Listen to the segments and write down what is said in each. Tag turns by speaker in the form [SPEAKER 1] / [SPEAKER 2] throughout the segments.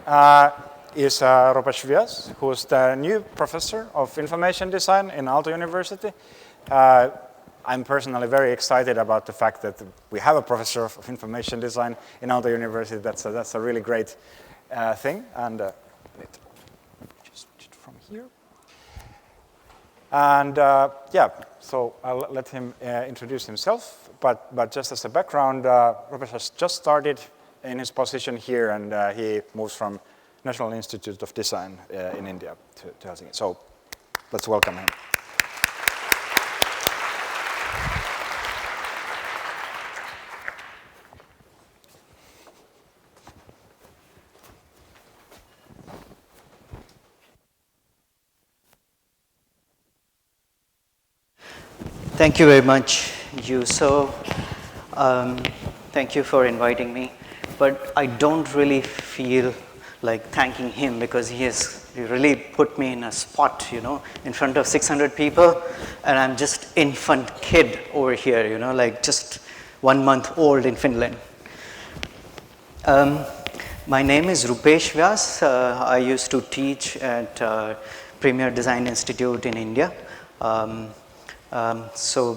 [SPEAKER 1] is Rupesh Vyas, who's the new professor of information design in Aalto University. I'm personally very excited about the fact that we have a professor of information design in Aalto University. That's a really great thing. And just switch it from here. And yeah, so I'll let him introduce himself. But just as a background, Rupesh has just started in his position here, and he moves from National Institute of Design in India to Helsinki. So let's welcome him.
[SPEAKER 2] Thank you very much, Yu. So, thank you for inviting me. But I don't really feel like thanking him because he really put me in a spot, you know, in front of 600 people, and I'm just infant kid over here, you know, like just 1 month old in Finland. My name is Rupesh Vyas. I used to teach at Premier Design Institute in India. So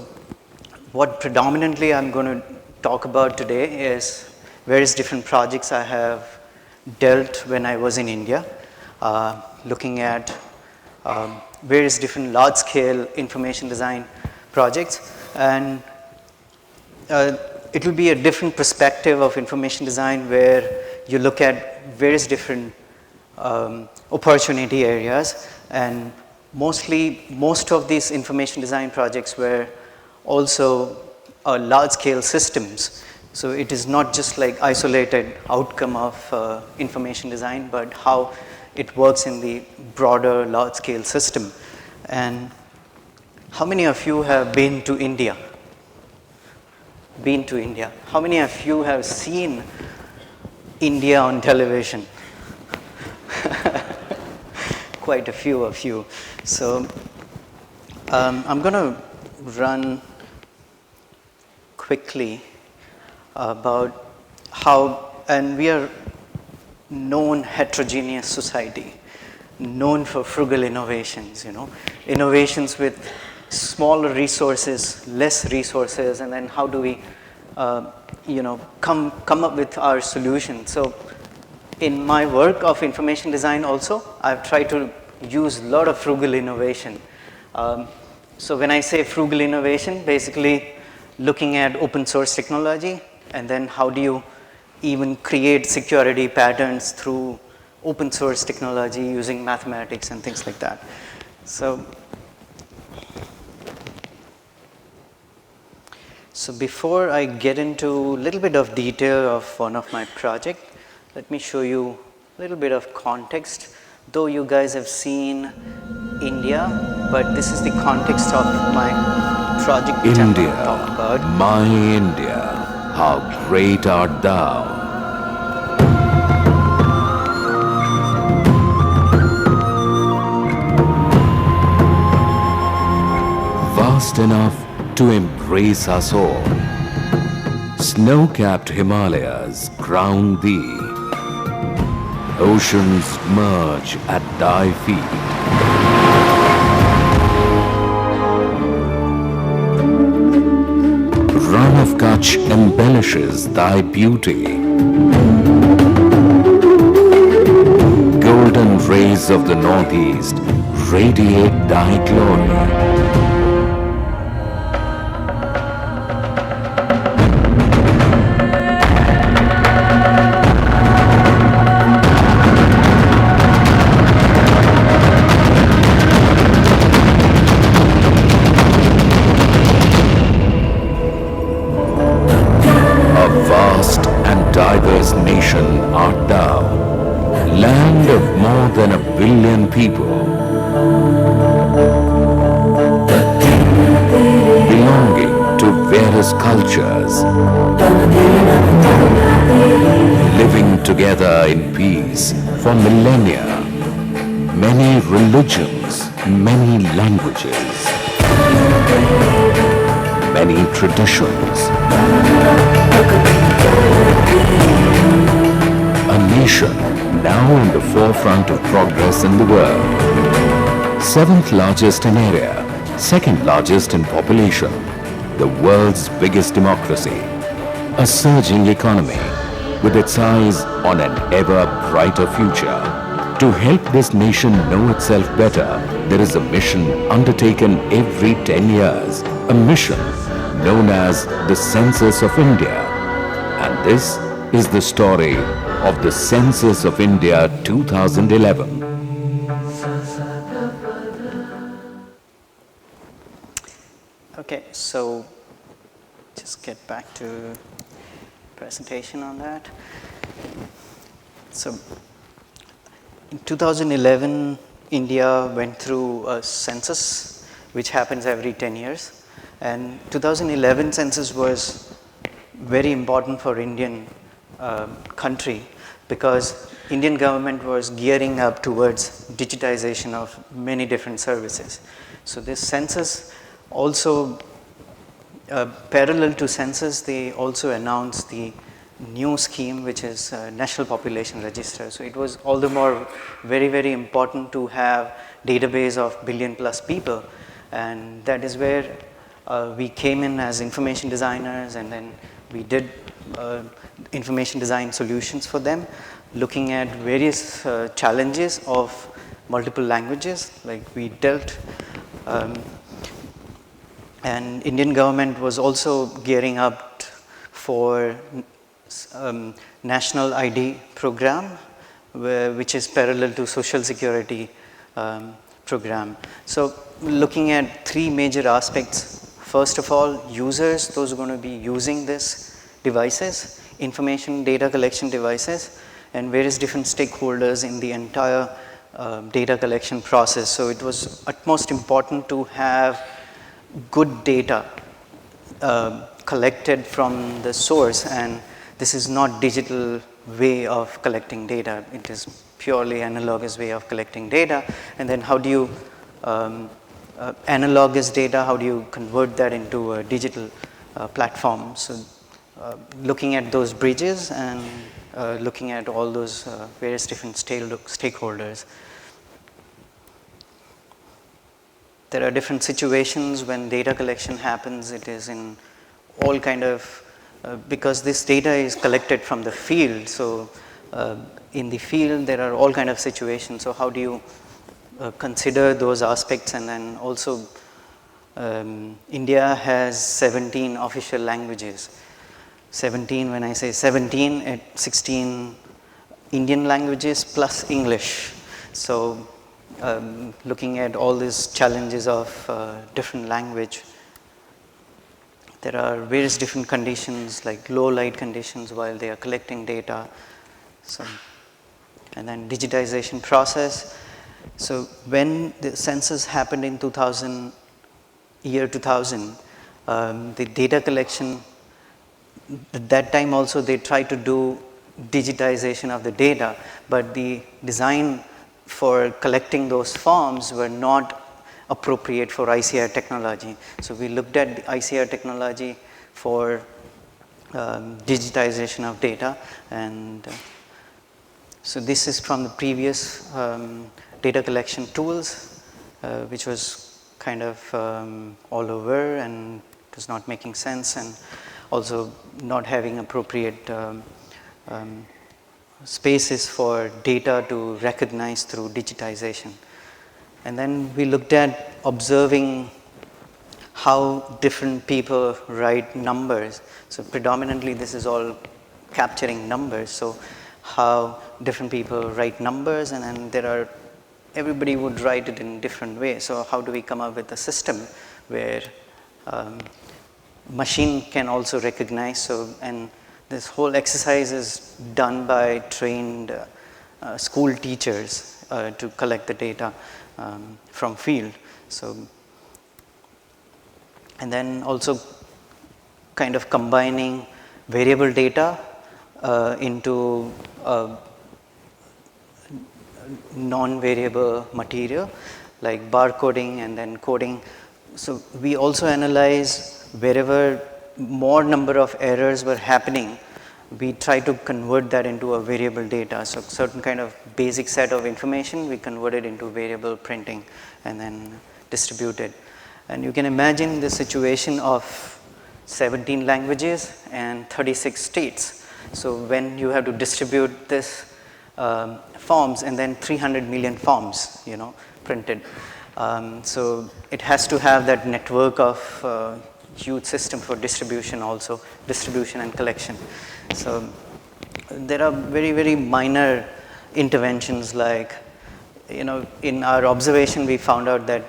[SPEAKER 2] what predominantly I'm going to talk about today is various different projects I have dealt when I was in India, looking at various different large-scale information design projects. And it will be a different perspective of information design where you look at various different opportunity areas, and most of these information design projects were also large-scale systems. So it is not just like isolated outcome of information design, but how it works in the broader large-scale system. And how many of you have been to India? Been to India? How many of you have seen India on television? Quite a few of you. So I'm going to run quickly about how, and we are known heterogeneous society, known for frugal innovations, you know, innovations with smaller resources, less resources, and then how do we, you know, come up with our solution. So in my work of information design also, I've tried to use a lot of frugal innovation. So when I say frugal innovation, basically looking at open source technology, and then how do you even create security patterns through open source technology using mathematics and things like that. So before I get into a little bit of detail of one of my projects, let me show you a little bit of context. Though you guys have seen India, but this is the context of my project which I'm going to talk about.
[SPEAKER 3] My India, how great art thou! Vast enough to embrace us all. Snow-capped Himalayas crown thee. Oceans merge at thy feet. Run of Kutch embellishes thy beauty. Golden rays of the northeast radiate thy glory. Diverse nation art thou, land of more than 1 billion people, belonging to various cultures, living together in peace for millennia, many religions, many languages, many traditions. A nation now in the forefront of progress in the world. Seventh largest in area, second largest in population, the world's biggest democracy, a surging economy with its eyes on an ever brighter future. To help this nation know itself better, there is a mission undertaken every 10 years, a mission known as the Census of India. And this is the story of the Census of India 2011.
[SPEAKER 2] Okay, so just get back to presentation on that. So in 2011, India went through a census, which happens every 10 years. And 2011 census was very important for Indian country because Indian government was gearing up towards digitization of many different services. So this census also, parallel to census, they also announced the new scheme, which is National Population Register. So it was all the more very, very important to have database of billion plus people. And that is where we came in as information designers, and then we did information design solutions for them, looking at various challenges of multiple languages, like we dealt. And Indian government was also gearing up for national ID program, which is parallel to social security program. So looking at three major aspects. First of all, users, those are going to be using this devices, information data collection devices, and various different stakeholders in the entire data collection process. So it was utmost important to have good data collected from the source, and this is not digital way of collecting data. It is purely analogous way of collecting data. And then how do you analogous data, how do you convert that into a digital platform? So looking at those bridges and looking at all those various different stakeholders. There are different situations when data collection happens. It is in all kind of, because this data is collected from the field. So in the field, there are all kind of situations. So how do you consider those aspects? And then also, India has 17 official languages. 17, when I say 17, 16 Indian languages plus English. So looking at all these challenges of different language, there are various different conditions like low light conditions while they are collecting data. So, and then digitization process. So when the census happened in 2000, the data collection, at that time also they tried to do digitization of the data, but the design for collecting those forms were not appropriate for ICR technology. So we looked at the ICR technology for digitization of data, and so this is from the previous data collection tools, which was kind of all over and it was not making sense, and also not having appropriate spaces for data to recognize through digitization. And then we looked at observing how different people write numbers. So predominantly this is all capturing numbers. So how different people write numbers, and then there are, everybody would write it in different ways. So how do we come up with a system where machine can also recognize? So, and this whole exercise is done by trained school teachers to collect the data from field. So, and then also kind of combining variable data into non-variable material like barcoding and then coding. So we also analyze wherever more number of errors were happening, we try to convert that into a variable data. So certain kind of basic set of information, we convert it into variable printing and then distribute it. And you can imagine the situation of 17 languages and 36 states. So when you have to distribute this forms and then 300 million forms, printed. So it has to have that network of huge system for distribution also, distribution and collection. So there are very, very minor interventions like, in our observation we found out that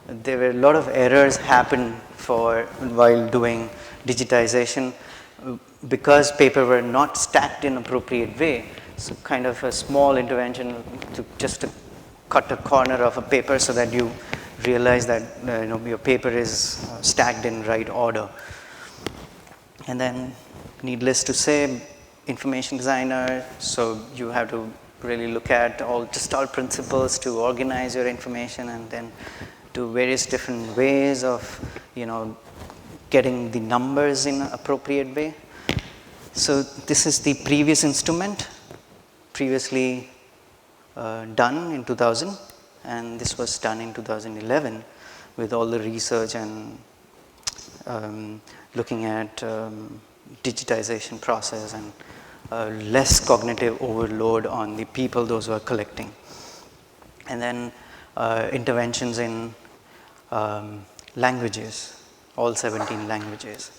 [SPEAKER 2] there were a lot of errors happen while doing digitization because paper were not stacked in appropriate way. So kind of a small intervention to cut a corner of a paper so that you realize that your paper is stacked in right order. And then needless to say, information designer, so you have to really look at all principles to organize your information and then do various different ways of getting the numbers in an appropriate way. So this is the previous instrument, previously done in 2000, and this was done in 2011 with all the research and looking at digitization process and less cognitive overload on the people, those who are collecting. And then interventions in languages, all 17 languages.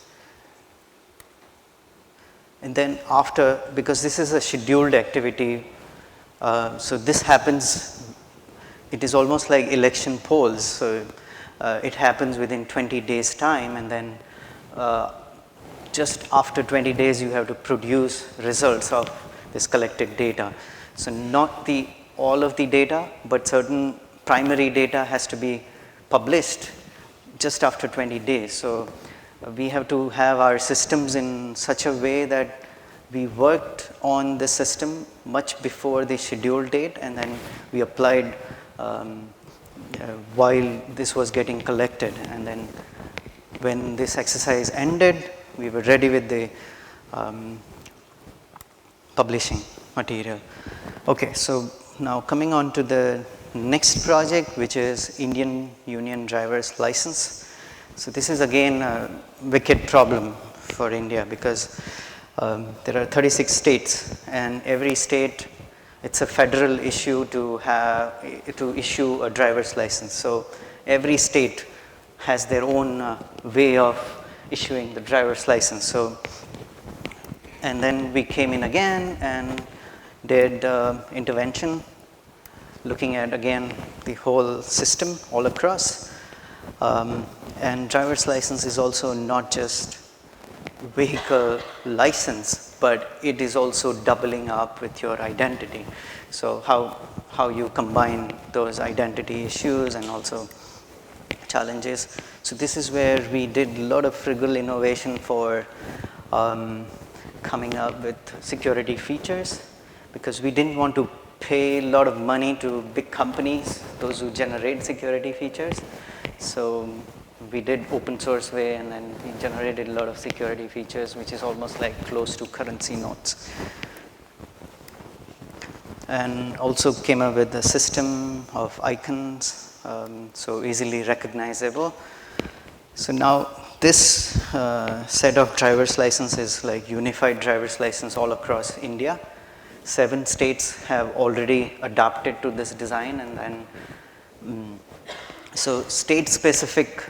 [SPEAKER 2] And then after, because this is a scheduled activity, so this happens, it is almost like election polls. So it happens within 20 days time, and then just after 20 days you have to produce results of this collected data. So not all of the data, but certain primary data has to be published just after 20 days. So we have to have our systems in such a way that we worked on the system much before the scheduled date, and then we applied while this was getting collected. And then when this exercise ended, we were ready with the publishing material. Okay, so now coming on to the next project, which is Indian Union Driver's License. So this is again a wicked problem for India because there are 36 states, and every state, it's a federal issue to issue a driver's license. So every state has their own way of issuing the driver's license. So, and then we came in again and did intervention, looking at again the whole system all across. And driver's license is also not just vehicle license, but it is also doubling up with your identity. So how you combine those identity issues and also challenges. So this is where we did a lot of frugal innovation for coming up with security features, because we didn't want to pay a lot of money to big companies, those who generate security features. So we did open source way, and then we generated a lot of security features, which is almost like close to currency notes. And also came up with a system of icons, so easily recognizable. So now this set of driver's license is like unified driver's license all across India. 7 states have already adapted to this design, and then so state-specific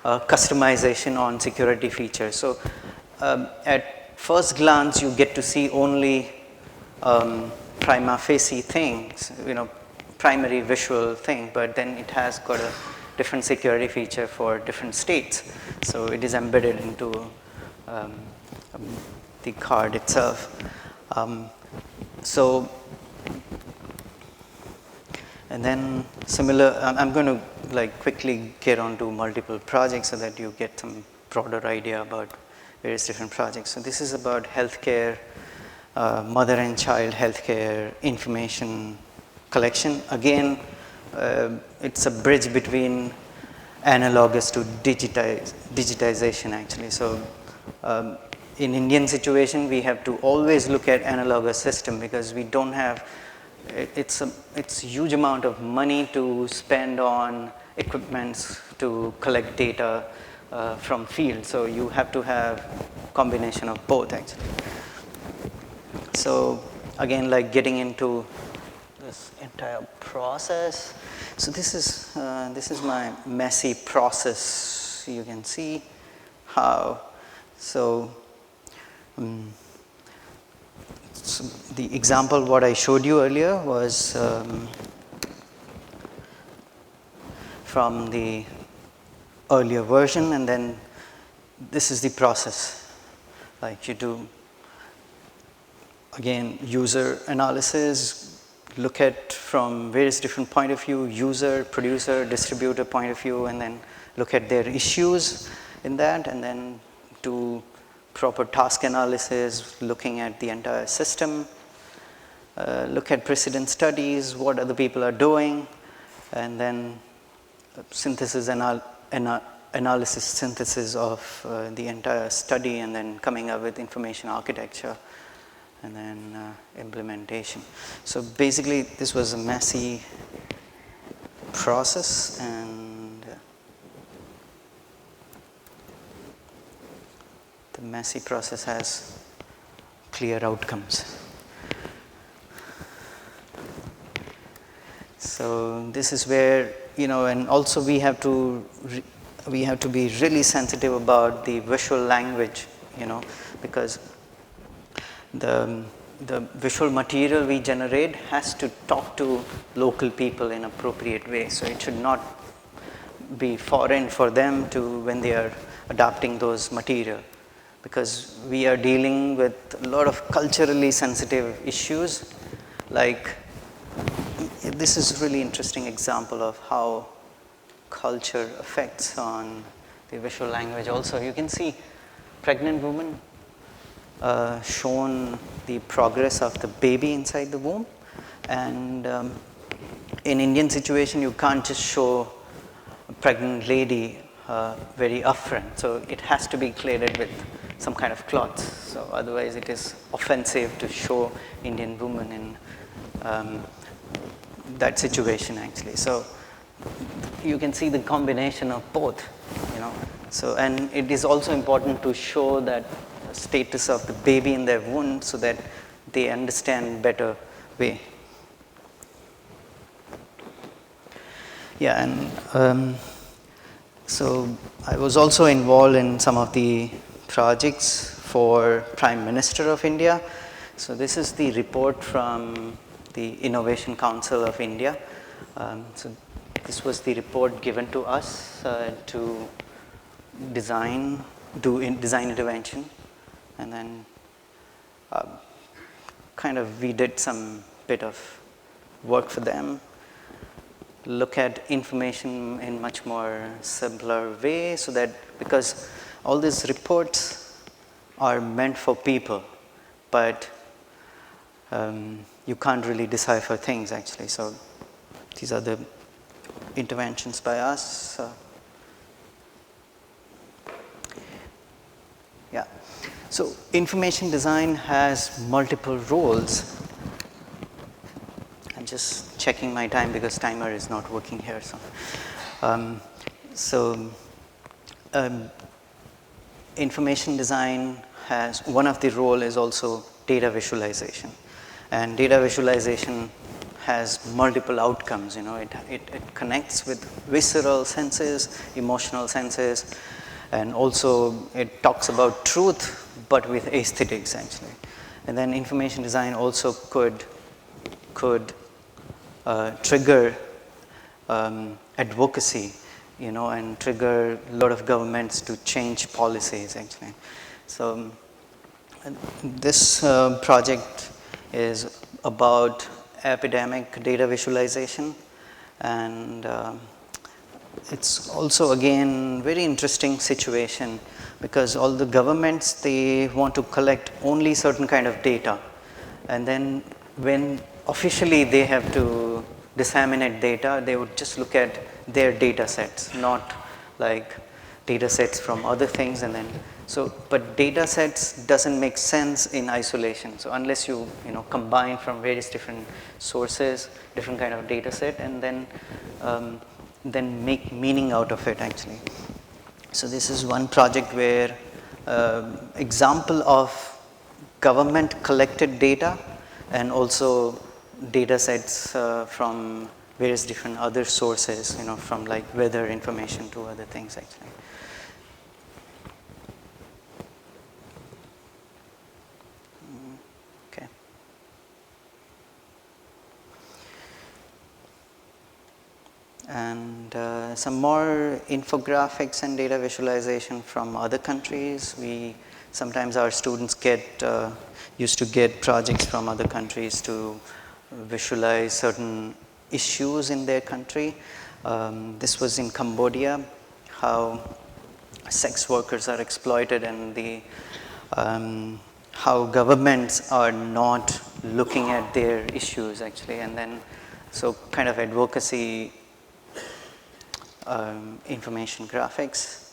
[SPEAKER 2] customization on security features. So at first glance, you get to see only prima facie things, primary visual thing, but then it has got a different security feature for different states. So it is embedded into the card itself. And then similar, I'm going to quickly get on to multiple projects so that you get some broader idea about various different projects. So this is about healthcare, mother and child healthcare information collection. Again, it's a bridge between analogous to digitization actually. So in Indian situation, we have to always look at analogous system because we don't have, it's a huge amount of money to spend on equipments to collect data from field. So you have to have combination of both actually. So again, like getting into this entire process. So this is my messy process. You can see how. So the example what I showed you earlier was from the earlier version, and then this is the process. Like you do, again, user analysis, look at from various different point of view, user, producer, distributor point of view, and then look at their issues in that, and then do proper task analysis, looking at the entire system, look at precedent studies, what other people are doing, and then synthesis analysis, synthesis of the entire study, and then coming up with information architecture, and then implementation. So basically, this was a messy process, and the messy process has clear outcomes. So this is where, you know, and also we have to be really sensitive about the visual language, you know, because the visual material we generate has to talk to local people in appropriate way. So it should not be foreign for them to when they are adapting those material, because we are dealing with a lot of culturally sensitive issues. Like this is a really interesting example of how culture affects on the visual language. Also, you can see pregnant woman shown the progress of the baby inside the womb, and in Indian situation you can't just show a pregnant lady very upfront, so it has to be cladded with some kind of cloth, so otherwise it is offensive to show Indian woman in that situation actually. So you can see the combination of both, you know. So, and it is also important to show that status of the baby in their womb so that they understand better way. Yeah, and so I was also involved in some of the projects for Prime Minister of India. So this is the report from the Innovation Council of India. So this was the report given to us to design intervention, and then kind of we did some bit of work for them, look at information in much more simpler way, so that because all these reports are meant for people, but you can't really decipher things actually. So these are the interventions by us. Yeah. So information design has multiple roles. I'm just checking my time because timer is not working here. So, information design has, one of the role is also data visualization. And data visualization has multiple outcomes, you know. It connects with visceral senses, emotional senses, and also it talks about truth, but with aesthetics actually. And then information design also could trigger advocacy, you know, and trigger a lot of governments to change policies actually. So this project is about epidemic data visualization, and it's also again very interesting situation because all the governments, they want to collect only certain kind of data, and then when officially they have to disseminate data, they would just look at their data sets, not like data sets from other things, and then So, but data sets doesn't make sense in isolation. So unless you combine from various different sources, different kind of data set, and then make meaning out of it actually. So this is one project where example of government collected data and also data sets from various different other sources, from like weather information to other things actually. Okay. And some more infographics and data visualization from other countries. Sometimes our students used to get projects from other countries to visualize certain issues in their country. This was in Cambodia, how sex workers are exploited and how governments are not looking at their issues actually, and then so kind of advocacy information graphics.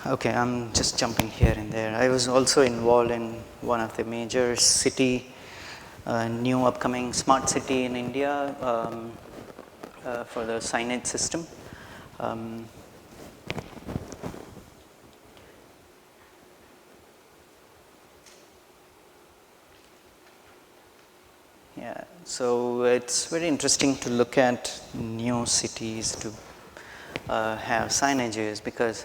[SPEAKER 2] Okay, I'm just jumping here and there. I was also involved in one of the major city, new upcoming smart city in India for the signage system. Yeah, so it's very interesting to look at new cities to have signages because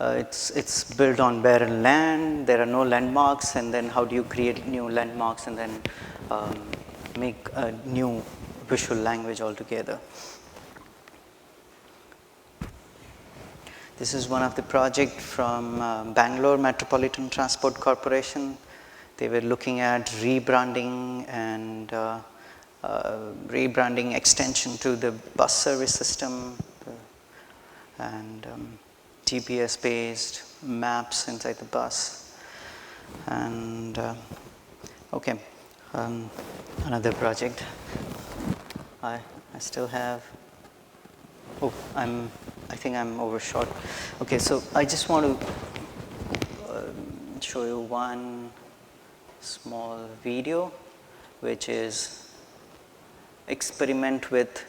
[SPEAKER 2] it's built on barren land, there are no landmarks, and then how do you create new landmarks and then make a new visual language altogether. This is one of the projects from Bangalore Metropolitan Transport Corporation. They were looking at rebranding and rebranding extension to the bus service system and GPS-based maps inside the bus. And okay, another project. I still have. Oh, I think I'm overshot. Okay, so I just want to show you one small video, which is experiment with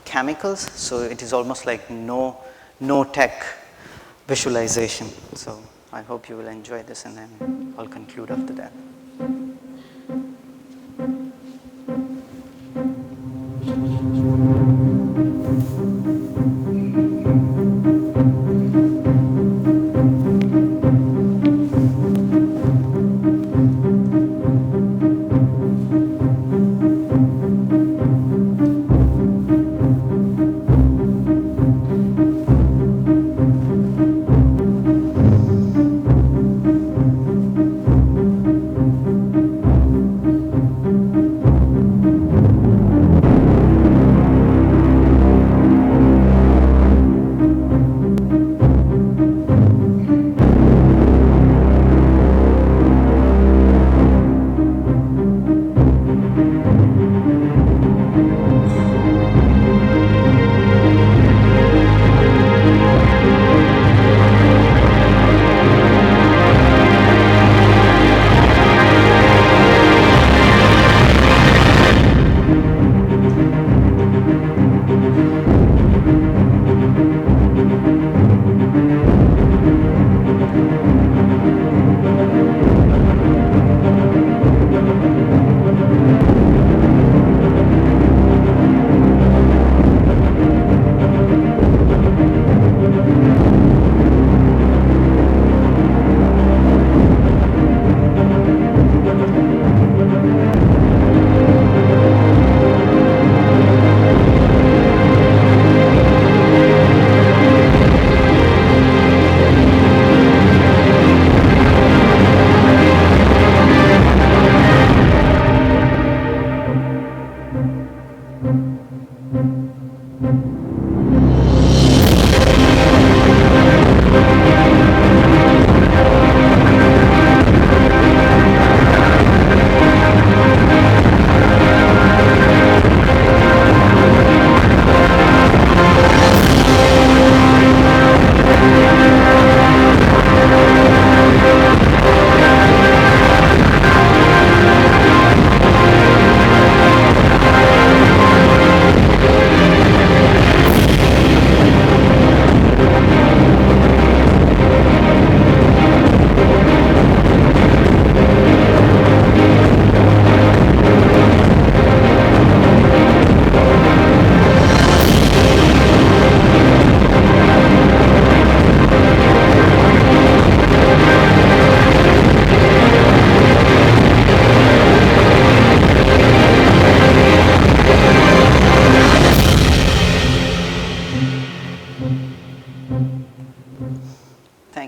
[SPEAKER 2] chemicals. So it is almost like no tech visualization. So I hope you will enjoy this, and then I'll conclude after that.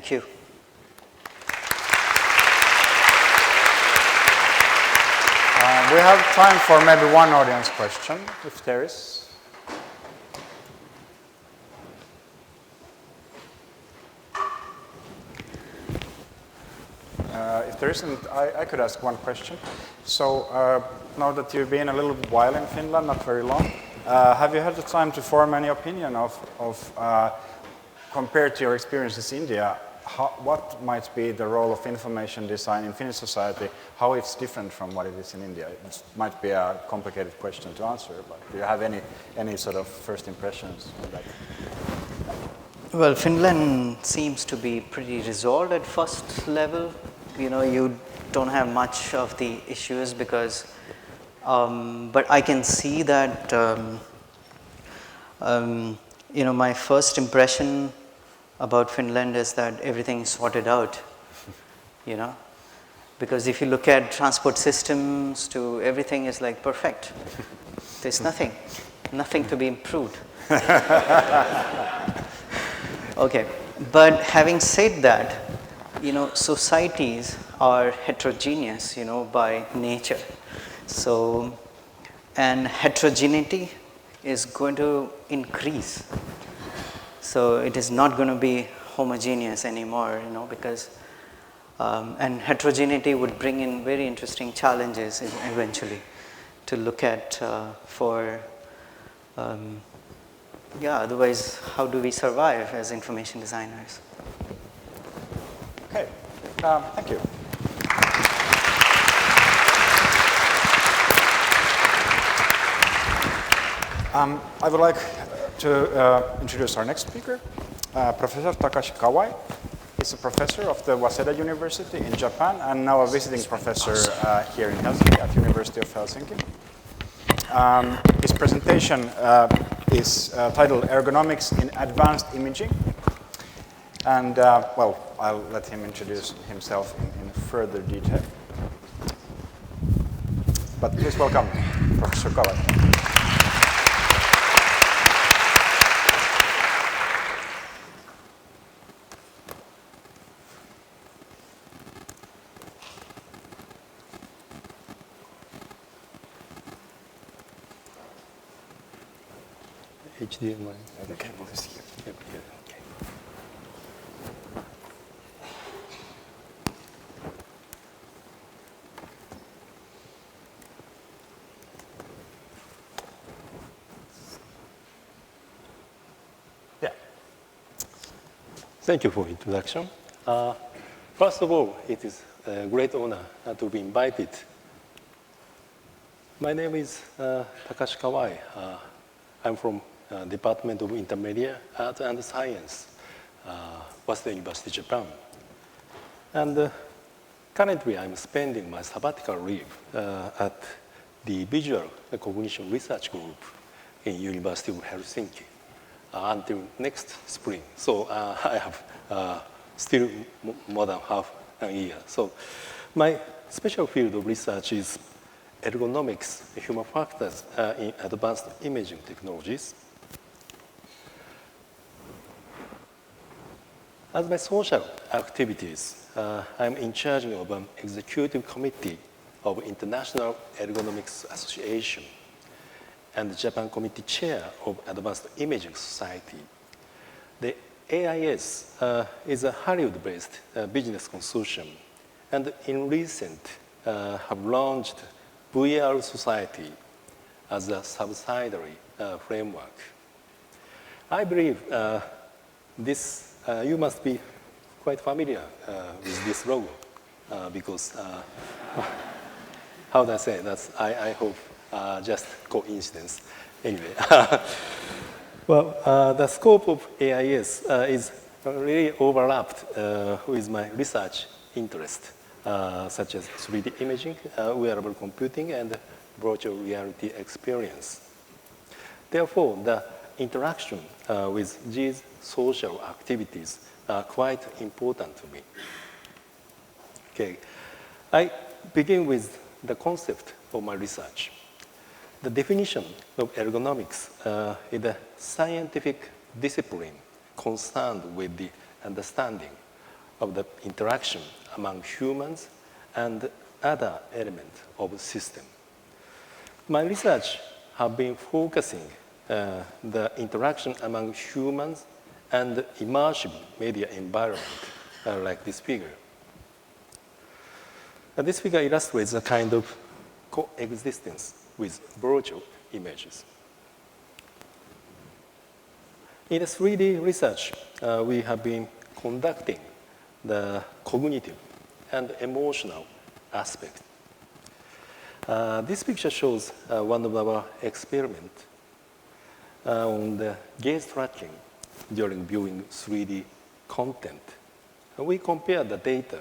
[SPEAKER 2] Thank you.
[SPEAKER 1] We have time for maybe one audience question, if there is. If there isn't, I could ask one question. So now that you've been a little while in Finland, not very long, have you had the time to form any opinion of compared to your experiences in India, what might be the role of information design in Finnish society, how it's different from what it is in India? It might be a complicated question to answer, but do you have any sort of first impressions on that?
[SPEAKER 2] Well, Finland seems to be pretty resolved at first level. You know, you don't have much of the issues because, but I can see that, you know, my first impression about Finland is that everything is sorted out, you know, because if you look at transport systems to everything is like perfect. There's nothing to be improved. Okay, but having said that, you know, societies are heterogeneous, you know, by nature. So, and heterogeneity is going to increase. So it is not going to be homogeneous anymore, you know, because, and heterogeneity would bring in very interesting challenges eventually to look at yeah, otherwise how do we survive as information designers?
[SPEAKER 1] Okay, thank you. I would like to introduce our next speaker, Professor Takashi Kawai. He's a professor of the Waseda University in Japan and now a visiting professor here in Helsinki at the University of Helsinki. His presentation is titled Ergonomics in Advanced Imaging. And, well, I'll let him introduce himself in further detail. But please welcome Professor Kawai.
[SPEAKER 4] HDMI.
[SPEAKER 1] Okay, well, this here.
[SPEAKER 4] Yep, here. Okay.
[SPEAKER 1] Yeah.
[SPEAKER 4] Thank you for introduction. First of all, it is a great honor to be invited. My name is Takashi Kawai. I'm from Department of Intermediate Art and Science, Waseda University, Japan. And currently, I'm spending my sabbatical leave at the Visual Cognition Research Group in University of Helsinki until next spring. So I have still more than half a year. So my special field of research is ergonomics, human factors in advanced imaging technologies. As my social activities, I'm in charge of an executive committee of International Ergonomics Association and the Japan Committee Chair of Advanced Imaging Society. The AIS is a Hollywood-based business consortium, and in recent have launched VR Society as a subsidiary framework. I believe this you must be quite familiar with this logo because how do I say that? I hope just coincidence. Anyway, well, the scope of AIS is really overlapped with my research interest, such as 3D imaging, wearable computing, and virtual reality experience. Therefore, the interaction with these social activities are quite important to me. Okay, I begin with the concept of my research. The definition of ergonomics is a scientific discipline concerned with the understanding of the interaction among humans and other elements of the system. My research has been focusing the interaction among humans and immersive media environment, like this figure. This figure illustrates a kind of coexistence with virtual images. In the 3D research, we have been conducting the cognitive and emotional aspect. This picture shows one of our experiments on the gaze tracking during viewing 3D content. We compare the data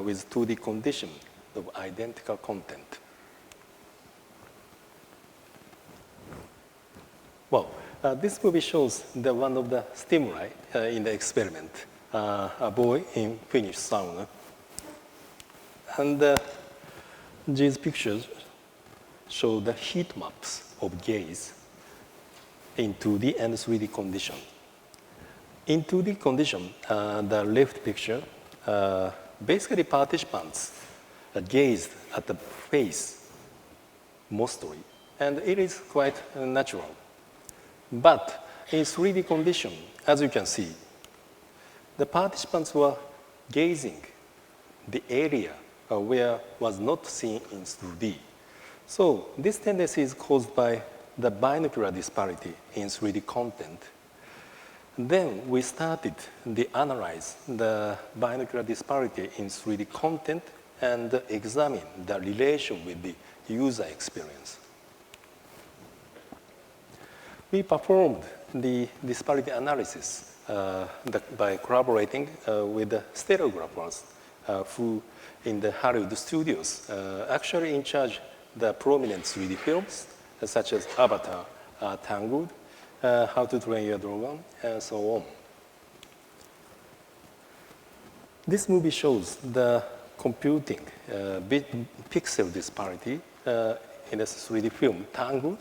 [SPEAKER 4] with 2D condition of identical content. Well, this movie shows one of the stimuli in the experiment, a boy in Finnish sauna. And these pictures show the heat maps of gaze in 2D and 3D condition. In 2D condition, the left picture, basically participants gazed at the face mostly, and it is quite natural. But in 3D condition, as you can see, the participants were gazing the area where was not seen in 2D. So this tendency is caused by the binocular disparity in 3D content. Then we started to analyze the binocular disparity in 3D content and examine the relation with the user experience. We performed the disparity analysis by collaborating with the stereographers who in the Hollywood studios actually in charge the prominent 3D films such as Avatar, Tangled, How to Train Your Dragon, and so on. This movie shows the computing pixel disparity in the 3D film Tangled.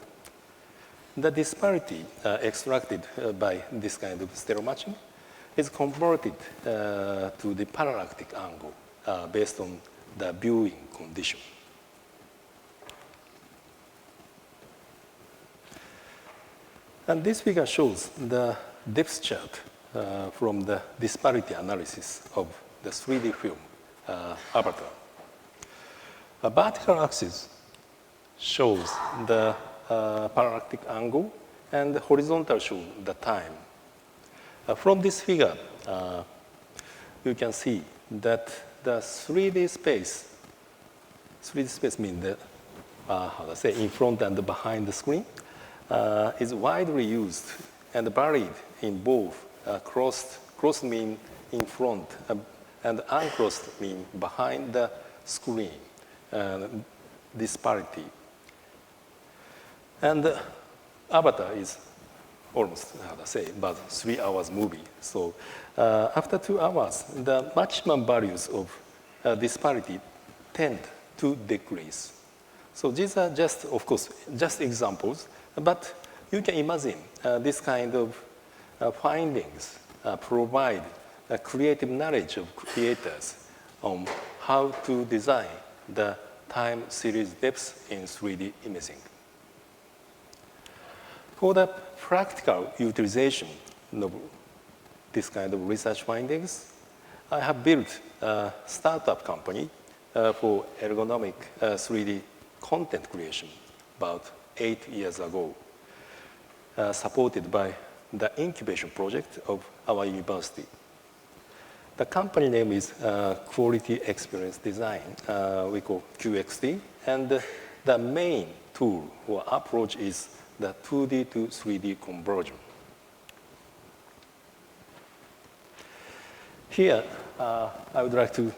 [SPEAKER 4] The disparity extracted by this kind of stereo matching is converted to the parallactic angle based on the viewing condition. And this figure shows the depth chart from the disparity analysis of the 3D film Avatar. A vertical axis shows the parallactic angle, and the horizontal shows the time. From this figure, you can see that the 3D space means the, in front and behind the screen, is widely used and varied in both crossed mean in front and uncrossed mean behind the screen disparity. And Avatar is almost, about 3 hours movie. So after 2 hours, the maximum values of disparity tend to decrease. So these are just, of course, just examples, but you can imagine this kind of findings provide a creative knowledge of creators on how to design the time series depths in 3D imaging. For the practical utilization of this kind of research findings, I have built a startup company for ergonomic 3D content creation about 8 years ago, supported by the incubation project of our university. The company name is Quality Experience Design, we call QXD, and the main tool or approach is the 2D to 3D conversion. Here, I would like to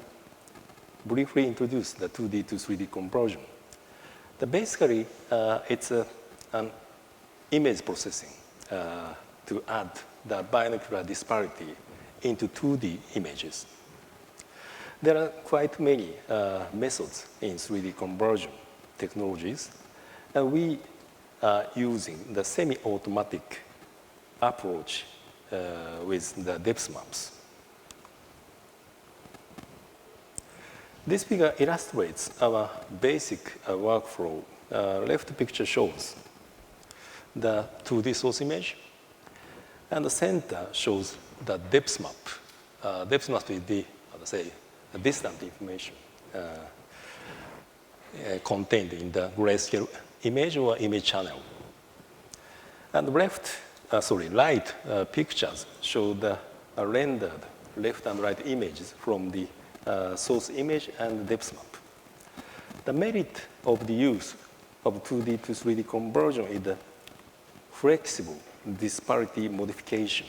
[SPEAKER 4] briefly introduce the 2D to 3D conversion. Basically, it's an image processing to add the binocular disparity into 2D images. There are quite many methods in 3D conversion technologies, and we are using the semi-automatic approach with the depth maps. This figure illustrates our basic workflow. Left picture shows the 2D source image, and the center shows the depth map. Depth map is the, the distant information contained in the grayscale image or image channel. And right pictures show the rendered left and right images from the source image and depth map. The merit of the use of 2D to 3D conversion is the flexible disparity modification,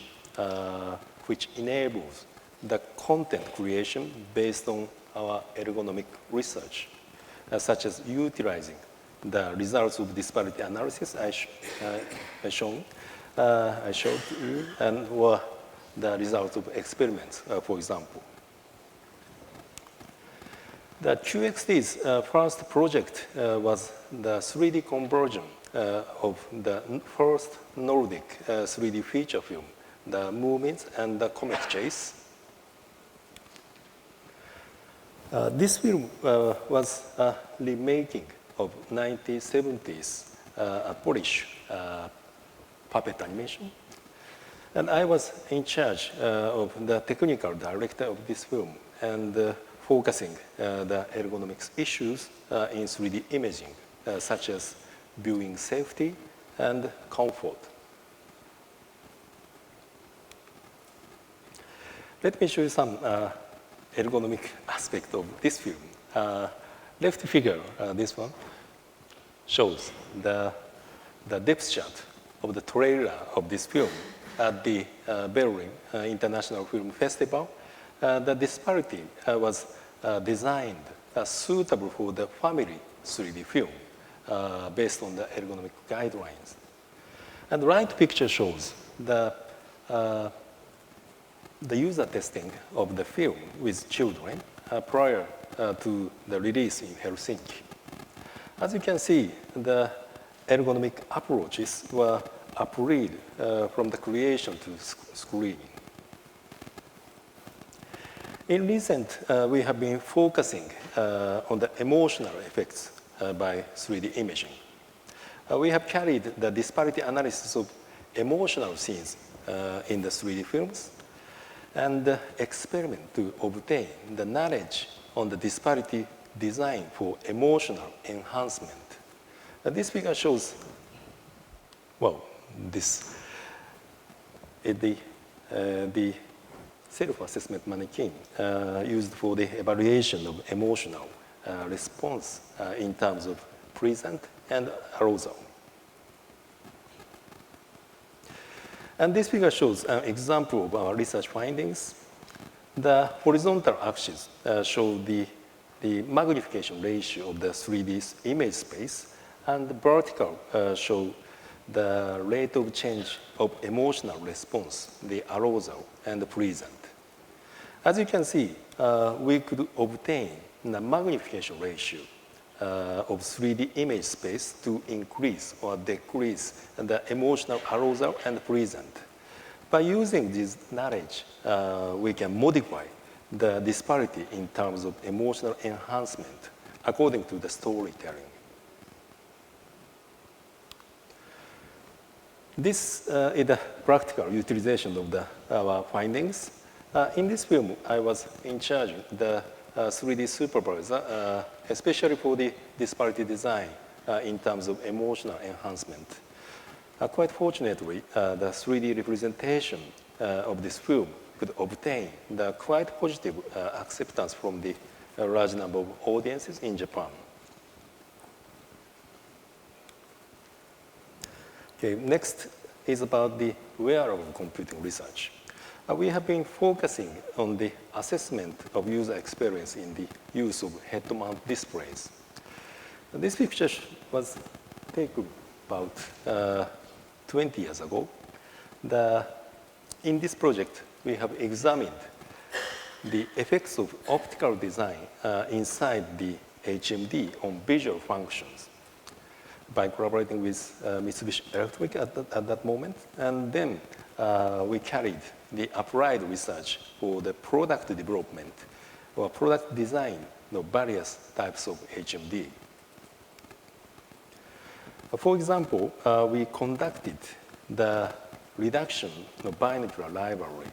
[SPEAKER 4] which enables the content creation based on our ergonomic research, such as utilizing the results of disparity analysis I showed you, and or the results of experiments, for example. The QXT's first project was the 3D conversion of the first Nordic 3D feature film, the movements and the comet chase. This film was a remaking of 1970s Polish puppet animation. And I was in charge of the technical director of this film and focusing the ergonomics issues in 3D imaging, such as viewing safety and comfort. Let me show you some ergonomic aspect of this film. Left figure, this one, shows the depth chart of the trailer of this film at the Berlin International Film Festival. The disparity was designed suitable for the family 3D film based on the ergonomic guidelines. And the right picture shows the user testing of the film with children prior to the release in Helsinki. As you can see, the ergonomic approaches were applied from the creation to screening. In recent, we have been focusing on the emotional effects by 3D imaging. We have carried the disparity analysis of emotional scenes in the 3D films and experiment to obtain the knowledge on the disparity design for emotional enhancement. This figure shows, well, this is the self-assessment mannequin used for the evaluation of emotional response in terms of present and arousal. And this figure shows an example of our research findings. The horizontal axis show the magnification ratio of the 3D image space, and the vertical show the rate of change of emotional response, the arousal and the present. As you can see, we could obtain the magnification ratio of 3D image space to increase or decrease the emotional arousal and present. By using this knowledge, we can modify the disparity in terms of emotional enhancement according to the storytelling. This is the practical utilization of our findings. In this film, I was in charge of the 3D supervisor, especially for the disparity design in terms of emotional enhancement. Quite fortunately, the 3D representation of this film could obtain the quite positive acceptance from the large number of audiences in Japan. Okay, next is about the wearable computing research. We have been focusing on the assessment of user experience in the use of head-mount displays. This picture was taken about 20 years ago. In this project, we have examined the effects of optical design inside the HMD on visual functions by collaborating with Mitsubishi Electric at that moment. And then we carried the applied research for the product development or product design of various types of HMD. For example, we conducted the reduction of binocular library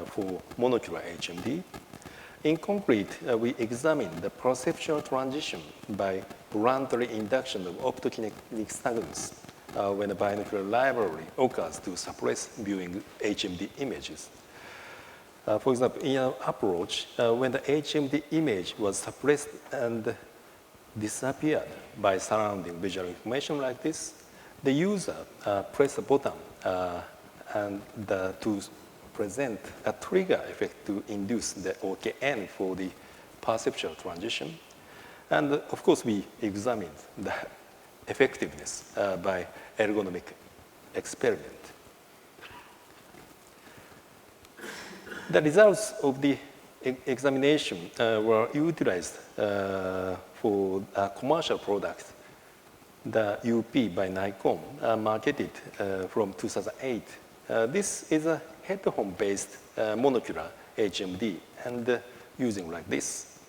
[SPEAKER 4] for monocular HMD. In concrete, we examined the perceptual transition by voluntary induction of optokinetic stagnance when a binocular library occurs to suppress viewing HMD images. For example, in our approach, when the HMD image was suppressed and disappeared by surrounding visual information like this, the user pressed a button to present a trigger effect to induce the OKN for the perceptual transition. And of course, we examined the effectiveness by ergonomic experiment. The results of the examination were utilized for a commercial product, the UP by Nikon, marketed from 2008. This is a head-home-based monocular HMD and using like this.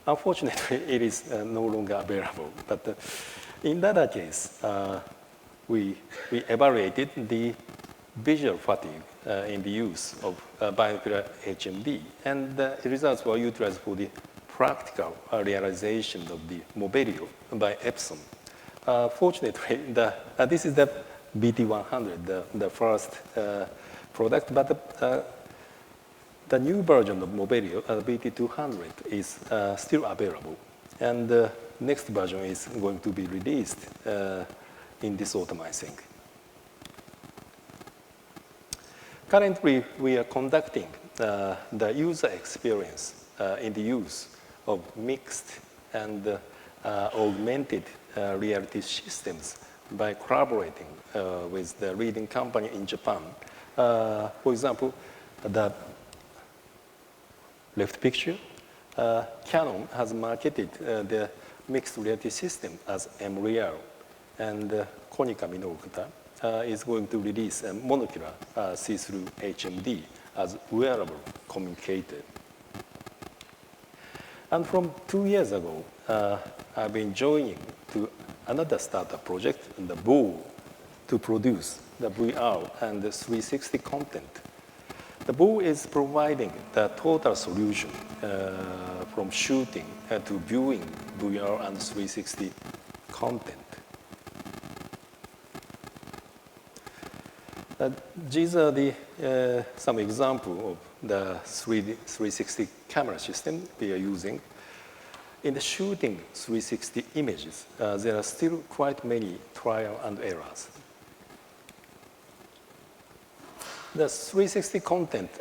[SPEAKER 4] Unfortunately, it is no longer available, but in the other case, we evaluated the visual fatigue in the use of binocular HMD, and the results were utilized for the practical realization of the Mobilio by Epson. Fortunately, this is the BT100, the first product, but the new version of Mobilio, BT200, is still available, and the next version is going to be released in this autumn, I think. Currently, we are conducting the user experience in the use of mixed and augmented reality systems by collaborating with the leading company in Japan. For example, the left picture, Canon has marketed the mixed reality system as MReal, and Konica Minolta is going to release a monocular see-through HMD as wearable communicator. And from 2 years ago, I've been joining to another startup project, the BOW, to produce the VR and the 360 content. The BOW is providing the total solution from shooting to viewing VR and 360 content. These are the some example of the 360 camera system we are using. In the shooting 360 images, there are still quite many trial and errors. The 360 content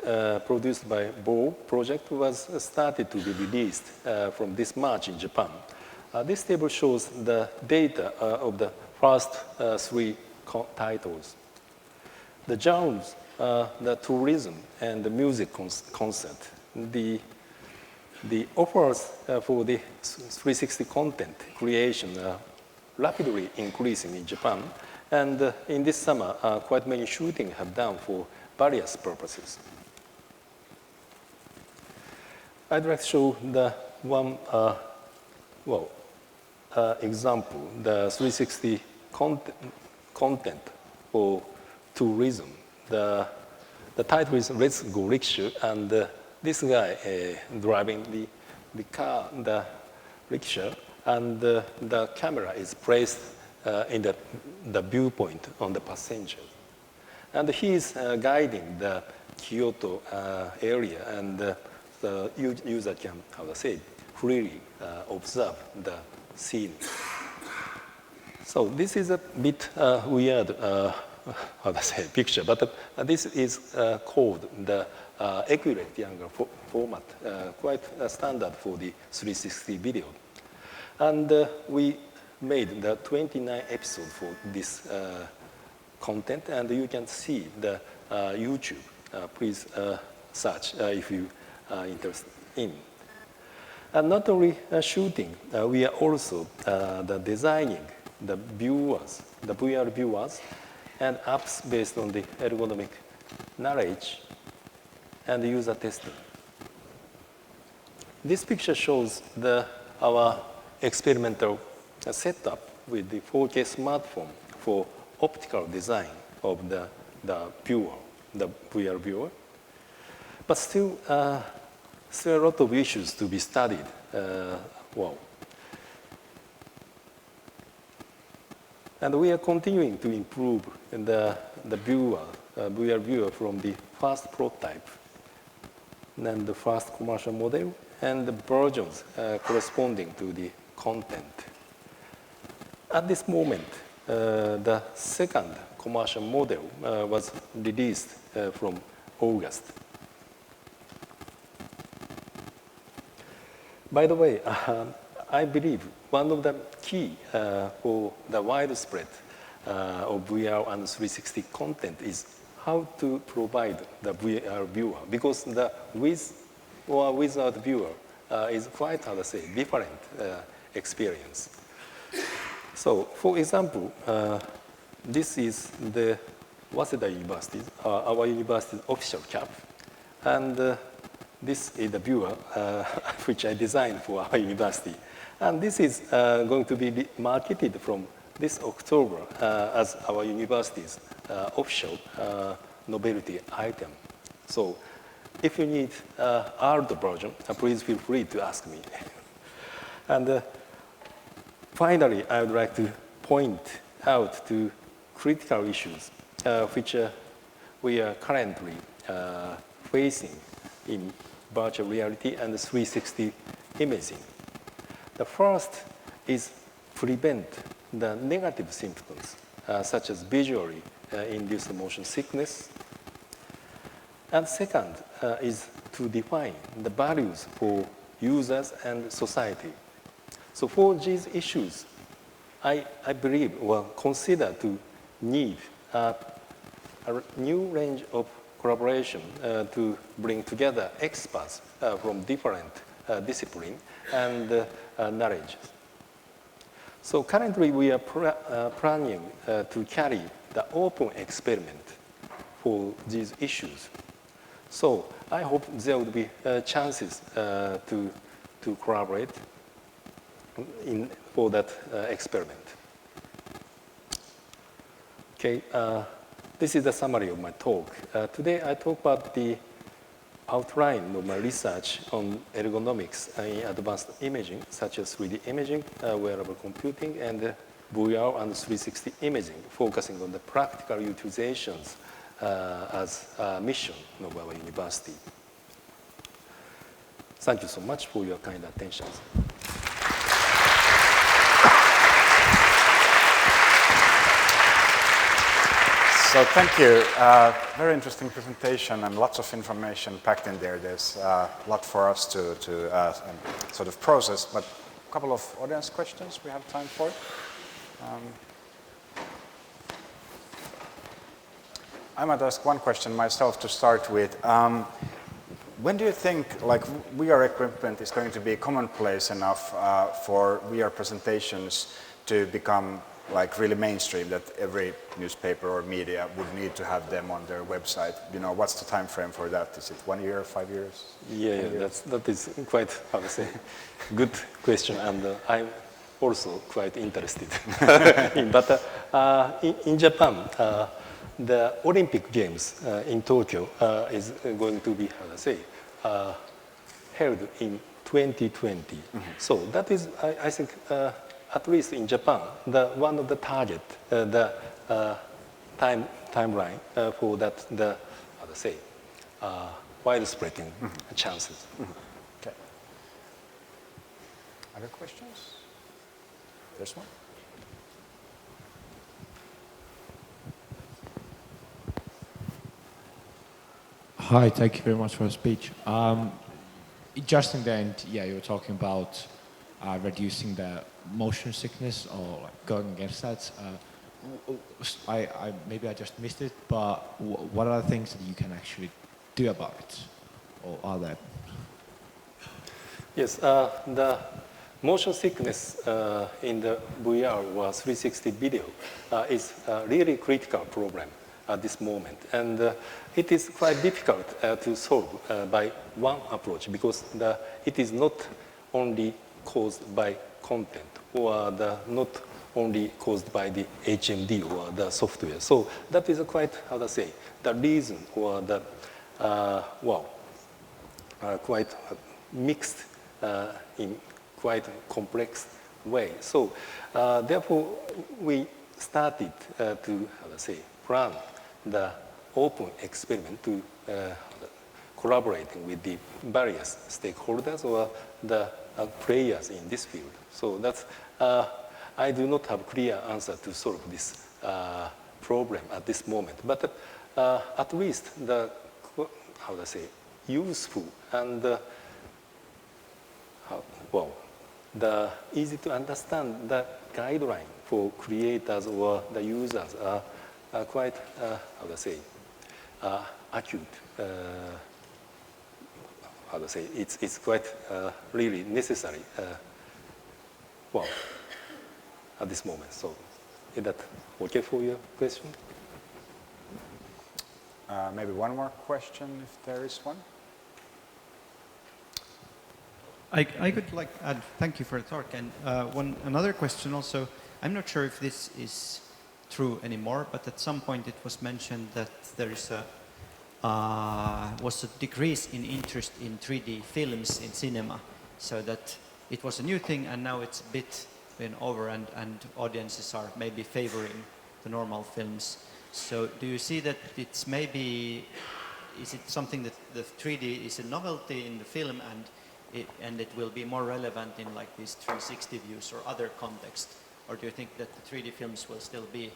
[SPEAKER 4] produced by BOW project was started to be released from this March in Japan. This table shows the data of the first 3 titles. The genres, the tourism and the music concert. The offers for the 360 content creation are rapidly increasing in Japan, and in this summer, quite many shootings have done for various purposes. I'd like to show the one example, the 360 content for tourism. The title is Let's Go Rickshaw, and this guy driving the car, the rickshaw, and the camera is placed in the viewpoint on the passenger. And he is guiding the Kyoto area, and the user can, freely observe the scene. So this is a bit weird, picture, but this is called the equirectangular format, quite standard for the 360 video. And we made the 29 episodes for this content, and you can see the YouTube. Please search if you are interested in. And not only shooting, we are also designing the viewers, the VR viewers, and apps based on the ergonomic knowledge and user testing. this picture shows our experimental setup with the 4K smartphone for optical design of the viewer, the VR viewer. But still a lot of issues to be studied. And we are continuing to improve the VR viewer from the first prototype and the first commercial model and the versions corresponding to the content. At this moment, the second commercial model was released from August. By the way, I believe one of the key for the widespread of VR and 360 content is how to provide the VR viewer, because the with or without viewer is quite, how to say, different experience. So, for example, this is the Waseda University, our university's official cap, and this is the viewer which I designed for our university. And this is going to be marketed from this October as our university's official novelty item. So if you need Aalto version, please feel free to ask me. And finally, I would like to point out to critical issues which we are currently facing in virtual reality and 360 imaging. The first is prevent the negative symptoms, such as visually induced motion sickness. And second is to define the values for users and society. So for these issues, I believe or consider to need a new range of collaboration to bring together experts from different disciplines and knowledge. So currently we are planning to carry the open experiment for these issues. So I hope there will be chances to collaborate for that experiment. Okay, this is the summary of my talk. Today I talk about the outline of my research on ergonomics in advanced imaging, such as 3D imaging, wearable computing, and VR and 360 imaging, focusing on the practical utilizations as a mission of our university. Thank you so much for your kind attention.
[SPEAKER 1] So thank you. Very interesting presentation and lots of information packed in there. There's a lot for us to sort of process, but a couple of audience questions we have time for. I might ask one question myself to start with. When do you think like VR equipment is going to be commonplace enough for VR presentations to become like really mainstream, that every newspaper or media would need to have them on their website? You know, what's the time frame for that? Is it 1 year, 5 years?
[SPEAKER 4] Yeah, that is quite, how to say, good question, and I'm also quite interested in. But in Japan, the Olympic Games in Tokyo is going to be, how to say, held in 2020. Mm-hmm. So that is, I think, at least in Japan, one of the target, the timeline for that, how to say, widespreading chances. Mm-hmm.
[SPEAKER 1] Okay. Other questions? There's one.
[SPEAKER 5] Hi, thank you very much for the speech. Just in the end, yeah, you were talking about reducing the motion sickness or like going against that. Maybe I just missed it, but what are the things that you can actually do about it, or are there?
[SPEAKER 4] Yes, the motion sickness in the VR or 360 video is a really critical problem at this moment. And it is quite difficult to solve by one approach because it is not only caused by content or not only caused by the HMD or the software. So that is quite, how to say, the reason or the, quite mixed in quite complex way. So therefore, we started to, how to say, plan the open experiment to collaborating with the various stakeholders or the players in this field. So that's, I do not have clear answer to solve this problem at this moment. But at least the, how to say, useful and the easy to understand the guideline for creators or the users are quite, how to say, acute. How to say, it's quite really necessary. At this moment. So, is that okay for your question?
[SPEAKER 1] Maybe one more question, if there is one.
[SPEAKER 6] I could like add, thank you for the talk, and another question also. I'm not sure if this is true anymore, but at some point it was mentioned that there is was a decrease in interest in 3D films in cinema, so that it was a new thing and now it's a bit been over and audiences are maybe favoring the normal films. So do you see that it's maybe, is it something that the 3D is a novelty in the film and it will be more relevant in like these 360 views or other contexts? Or do you think that the 3D films will still be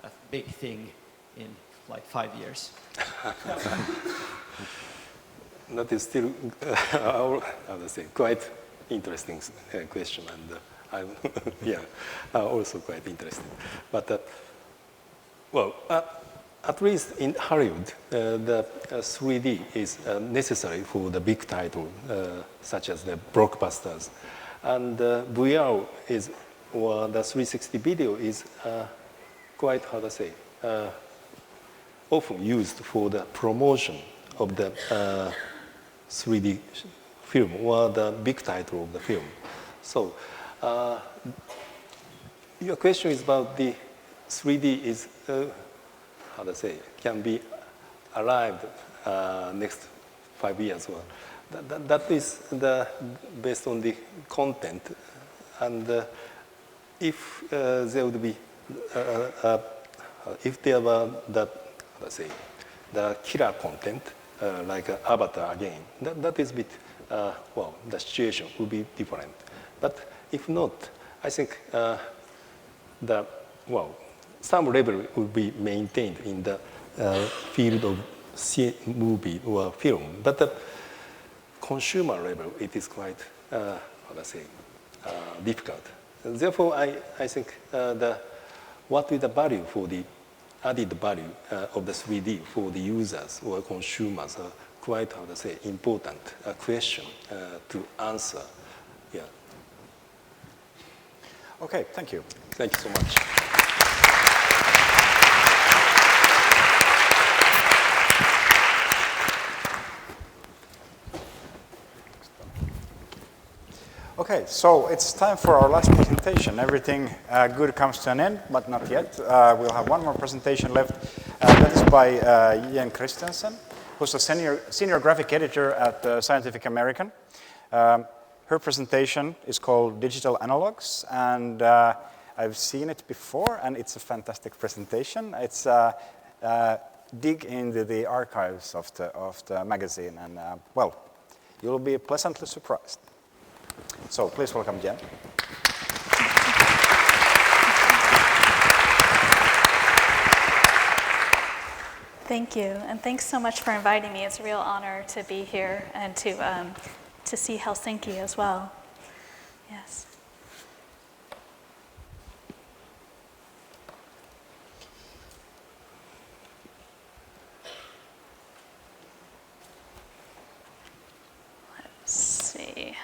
[SPEAKER 6] a big thing in like 5 years?
[SPEAKER 4] That is still, how to say, quite interesting question, and I'm also quite interested. But at least in Hollywood, the 3D is necessary for the big title, such as the blockbusters, and VR is, or the 360 video is quite, how to say, often used for the promotion of the 3D film or the big title of the film. So your question is about the 3D is, how to say, can be arrived next 5 years. Well, that is based on the content, and if there would be, if there were that, let's say, the killer content, like Avatar again, that is a bit, the situation would be different. But if not, I think some level will be maintained in the field of movie or film. But the consumer level, it is quite, how to say, difficult. Therefore, I think what is the value for the added value of the 3D for the users or consumers are quite, how to say, important question to answer. Yeah.
[SPEAKER 1] Okay, thank you.
[SPEAKER 4] Thank you so much.
[SPEAKER 1] Okay, so it's time for our last presentation. Everything good comes to an end, but not yet. We'll have one more presentation left. That is by Jen Christensen, who's a senior graphic editor at Scientific American. Her presentation is called Digital Analogs, and I've seen it before, and it's a fantastic presentation. It's dig into the archives of the magazine, and well, you'll be pleasantly surprised. So please welcome Jen.
[SPEAKER 7] Thank you, and thanks so much for inviting me. It's a real honor to be here and to see Helsinki as well. Yes. Let's see.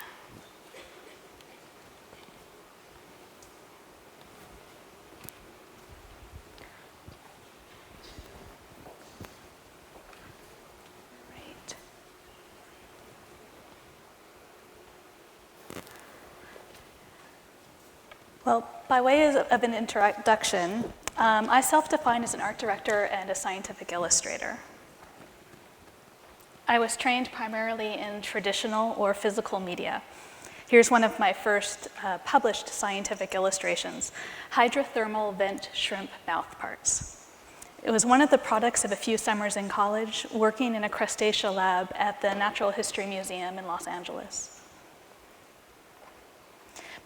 [SPEAKER 7] Well, by way of an introduction, I self-define as an art director and a scientific illustrator. I was trained primarily in traditional or physical media. Here's one of my first published scientific illustrations, hydrothermal vent shrimp mouth parts. It was one of the products of a few summers in college, working in a crustacea lab at the Natural History Museum in Los Angeles.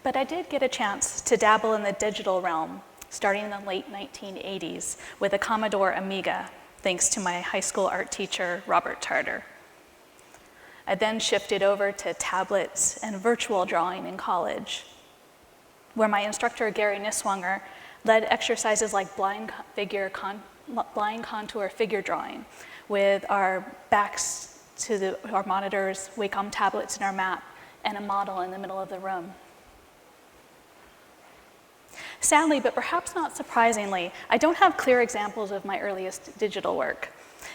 [SPEAKER 7] But I did get a chance to dabble in the digital realm, starting in the late 1980s with a Commodore Amiga, thanks to my high school art teacher, Robert Tarter. I then shifted over to tablets and virtual drawing in college, where my instructor, Gary Niswanger, led exercises like blind contour figure drawing with our backs to our monitors, Wacom tablets in our map, and a model in the middle of the room. Sadly, but perhaps not surprisingly, I don't have clear examples of my earliest digital work.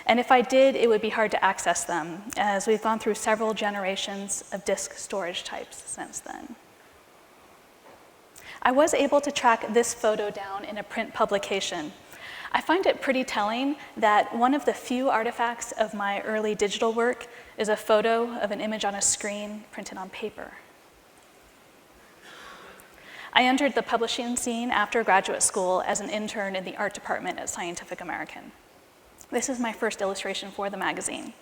[SPEAKER 7] And if I did, it would be hard to access them, as we've gone through several generations of disk storage types since then. I was able to track this photo down in a print publication. I find it pretty telling that one of the few artifacts of my early digital work is a photo of an image on a screen printed on paper. I entered the publishing scene after graduate school as an intern in the art department at Scientific American. This is my first illustration for the magazine.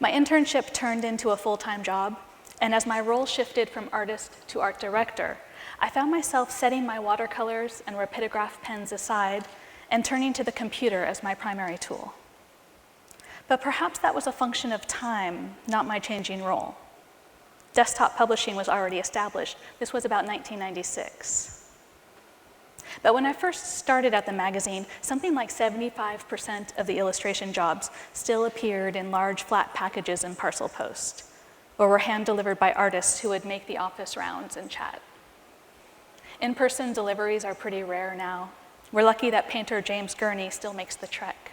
[SPEAKER 7] My internship turned into a full-time job, and as my role shifted from artist to art director, I found myself setting my watercolors and rapidograph pens aside and turning to the computer as my primary tool. But perhaps that was a function of time, not my changing role. Desktop publishing was already established. This was about 1996. But when I first started at the magazine, something like 75% of the illustration jobs still appeared in large flat packages in parcel post, or were hand-delivered by artists who would make the office rounds and chat. In-person deliveries are pretty rare now. We're lucky that painter James Gurney still makes the trek.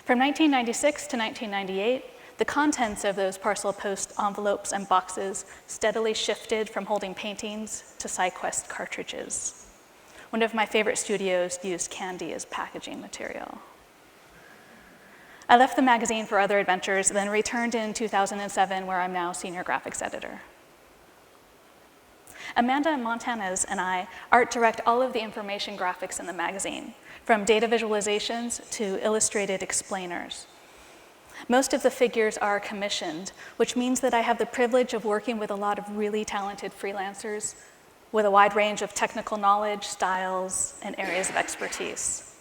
[SPEAKER 7] From 1996 to 1998, the contents of those parcel post envelopes and boxes steadily shifted from holding paintings to SideQuest cartridges. One of my favorite studios used candy as packaging material. I left the magazine for other adventures, then returned in 2007, where I'm now senior graphics editor. Amanda Montanez and I art direct all of the information graphics in the magazine, from data visualizations to illustrated explainers. Most of the figures are commissioned, which means that I have the privilege of working with a lot of really talented freelancers with a wide range of technical knowledge, styles, and areas of expertise.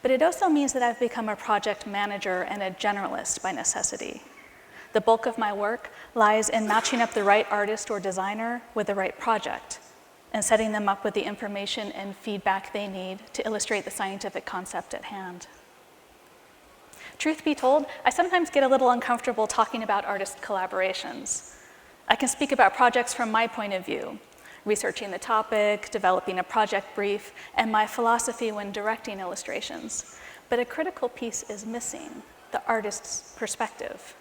[SPEAKER 7] But it also means that I've become a project manager and a generalist by necessity. The bulk of my work lies in matching up the right artist or designer with the right project and setting them up with the information and feedback they need to illustrate the scientific concept at hand. Truth be told, I sometimes get a little uncomfortable talking about artist collaborations. I can speak about projects from my point of view, researching the topic, developing a project brief, and my philosophy when directing illustrations. But a critical piece is missing, the artist's perspective.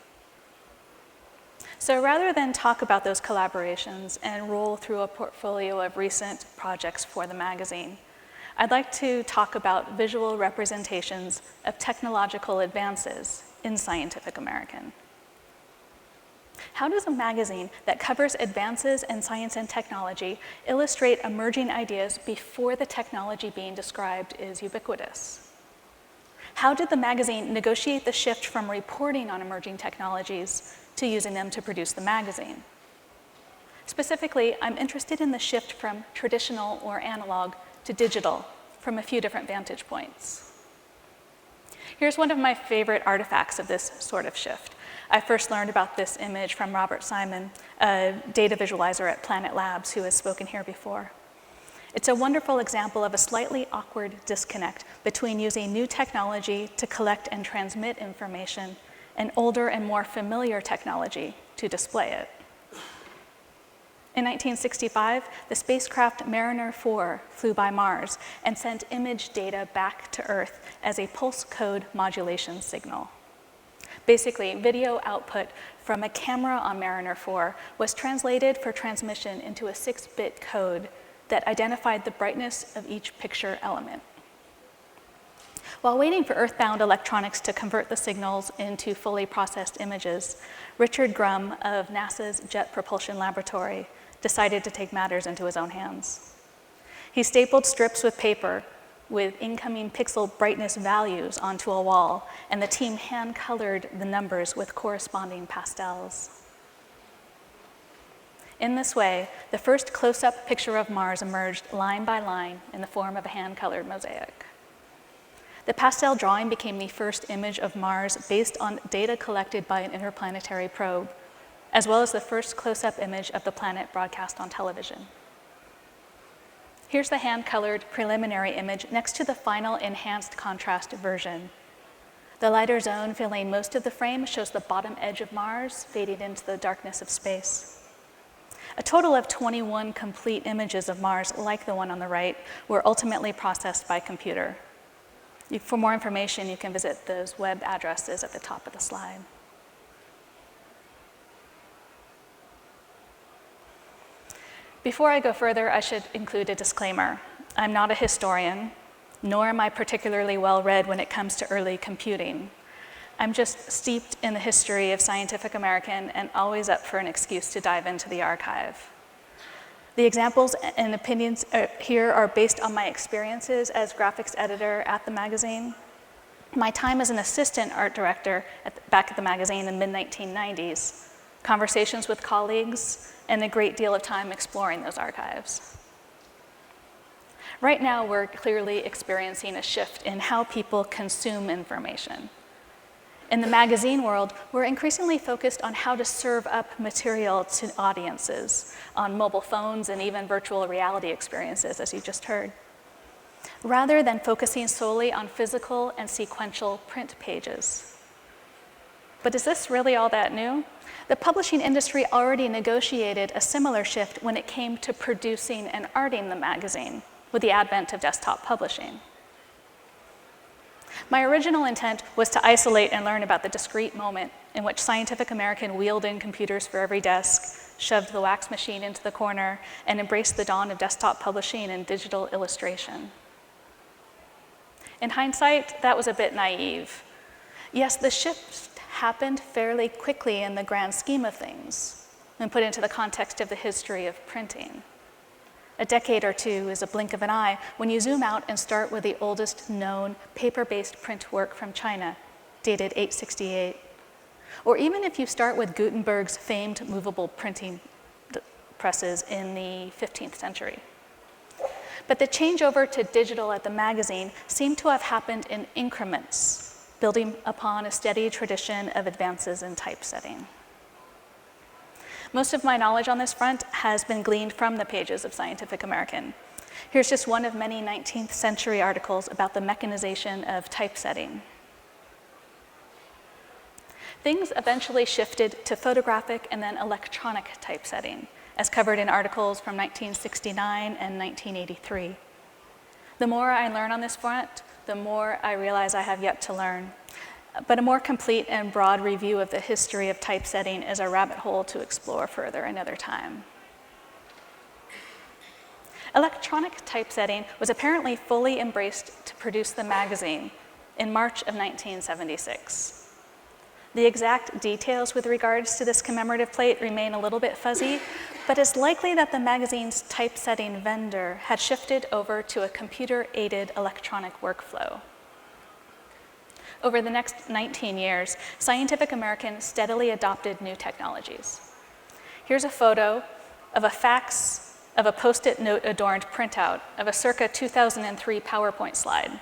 [SPEAKER 7] So rather than talk about those collaborations and roll through a portfolio of recent projects for the magazine, I'd like to talk about visual representations of technological advances in Scientific American. How does a magazine that covers advances in science and technology illustrate emerging ideas before the technology being described is ubiquitous? How did the magazine negotiate the shift from reporting on emerging technologies to using them to produce the magazine? Specifically, I'm interested in the shift from traditional or analog to digital from a few different vantage points. Here's one of my favorite artifacts of this sort of shift. I first learned about this image from Robert Simon, a data visualizer at Planet Labs who has spoken here before. It's a wonderful example of a slightly awkward disconnect between using new technology to collect and transmit information and older and more familiar technology to display it. In 1965, the spacecraft Mariner 4 flew by Mars and sent image data back to Earth as a pulse code modulation signal. Basically, video output from a camera on Mariner 4 was translated for transmission into a 6-bit code that identified the brightness of each picture element. While waiting for Earthbound electronics to convert the signals into fully processed images, Richard Grum of NASA's Jet Propulsion Laboratory decided to take matters into his own hands. He stapled strips with paper with incoming pixel brightness values onto a wall, and the team hand-colored the numbers with corresponding pastels. In this way, the first close-up picture of Mars emerged line by line in the form of a hand-colored mosaic. The pastel drawing became the first image of Mars based on data collected by an interplanetary probe, as well as the first close-up image of the planet broadcast on television. Here's the hand-colored preliminary image next to the final enhanced contrast version. The lighter zone filling most of the frame shows the bottom edge of Mars fading into the darkness of space. A total of 21 complete images of Mars, like the one on the right, were ultimately processed by computer. For more information, you can visit those web addresses at the top of the slide. Before I go further, I should include a disclaimer. I'm not a historian, nor am I particularly well-read when it comes to early computing. I'm just steeped in the history of Scientific American and always up for an excuse to dive into the archive. The examples and opinions here are based on my experiences as graphics editor at the magazine, my time as an assistant art director back at the magazine in the mid-1990s, conversations with colleagues, and a great deal of time exploring those archives. Right now, we're clearly experiencing a shift in how people consume information. In the magazine world, we're increasingly focused on how to serve up material to audiences on mobile phones and even virtual reality experiences, as you just heard, rather than focusing solely on physical and sequential print pages. But is this really all that new? The publishing industry already negotiated a similar shift when it came to producing and arting the magazine with the advent of desktop publishing. My original intent was to isolate and learn about the discrete moment in which Scientific American wheeled in computers for every desk, shoved the wax machine into the corner, and embraced the dawn of desktop publishing and digital illustration. In hindsight, that was a bit naive. Yes, the shift happened fairly quickly in the grand scheme of things, when put into the context of the history of printing. A decade or two is a blink of an eye when you zoom out and start with the oldest known paper-based print work from China, dated 868. Or even if you start with Gutenberg's famed movable printing presses in the 15th century. But the changeover to digital at the magazine seemed to have happened in increments, building upon a steady tradition of advances in typesetting. Most of my knowledge on this front has been gleaned from the pages of Scientific American. Here's just one of many 19th century articles about the mechanization of typesetting. Things eventually shifted to photographic and then electronic typesetting, as covered in articles from 1969 and 1983. The more I learn on this front, the more I realize I have yet to learn. But a more complete and broad review of the history of typesetting is a rabbit hole to explore further another time. Electronic typesetting was apparently fully embraced to produce the magazine in March of 1976. The exact details with regards to this commemorative plate remain a little bit fuzzy, but it's likely that the magazine's typesetting vendor had shifted over to a computer-aided electronic workflow. Over the next 19 years, Scientific American steadily adopted new technologies. Here's a photo of a fax of a Post-it note-adorned printout of a circa 2003 PowerPoint slide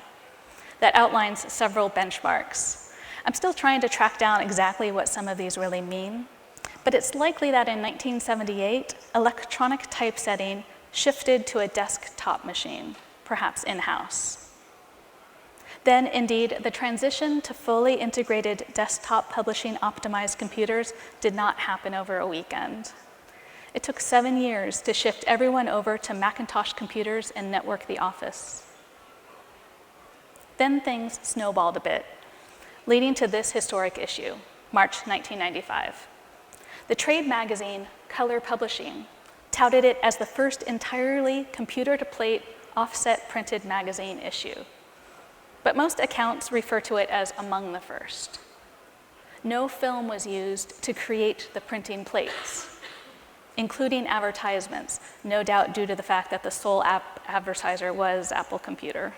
[SPEAKER 7] that outlines several benchmarks. I'm still trying to track down exactly what some of these really mean, but it's likely that in 1978, electronic typesetting shifted to a desktop machine, perhaps in-house. Then, indeed, the transition to fully integrated desktop publishing optimized computers did not happen over a weekend. It took 7 years to shift everyone over to Macintosh computers and network the office. Then things snowballed a bit. leading to this historic issue, March 1995. The trade magazine Color Publishing touted it as the first entirely computer-to-plate offset printed magazine issue. But most accounts refer to it as among the first. No film was used to create the printing plates, including advertisements, no doubt due to the fact that the sole advertiser was Apple Computer.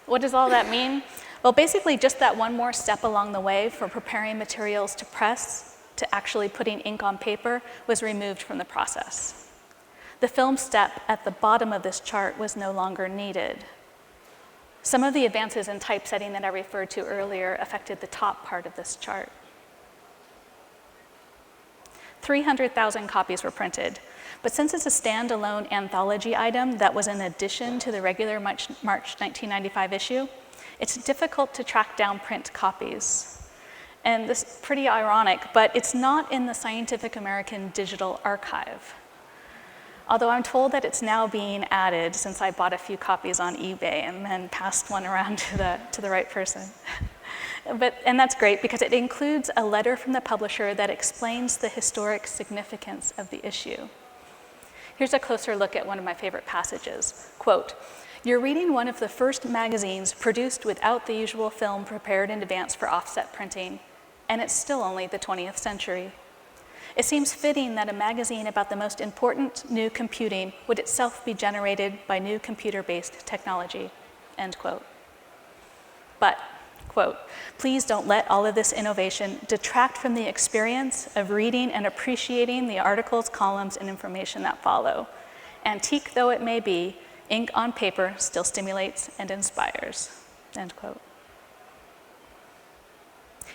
[SPEAKER 7] What does all that mean? Well, basically just that one more step along the way from preparing materials to press to actually putting ink on paper was removed from the process. The film step at the bottom of this chart was no longer needed. Some of the advances in typesetting that I referred to earlier affected the top part of this chart. 300,000 copies were printed, but since it's a standalone anthology item that was in addition to the regular March 1995 issue, it's difficult to track down print copies. And this is pretty ironic, but it's not in the Scientific American Digital Archive. Although I'm told that it's now being added since I bought a few copies on eBay and then passed one around to the right person. And that's great because it includes a letter from the publisher that explains the historic significance of the issue. Here's a closer look at one of my favorite passages. Quote, "You're reading one of the first magazines produced without the usual film prepared in advance for offset printing, and it's still only the 20th century. It seems fitting that a magazine about the most important new computing would itself be generated by new computer-based technology," end quote. But, quote, "Please don't let all of this innovation detract from the experience of reading and appreciating the articles, columns, and information that follow. Antique though it may be, ink on paper still stimulates and inspires," end quote.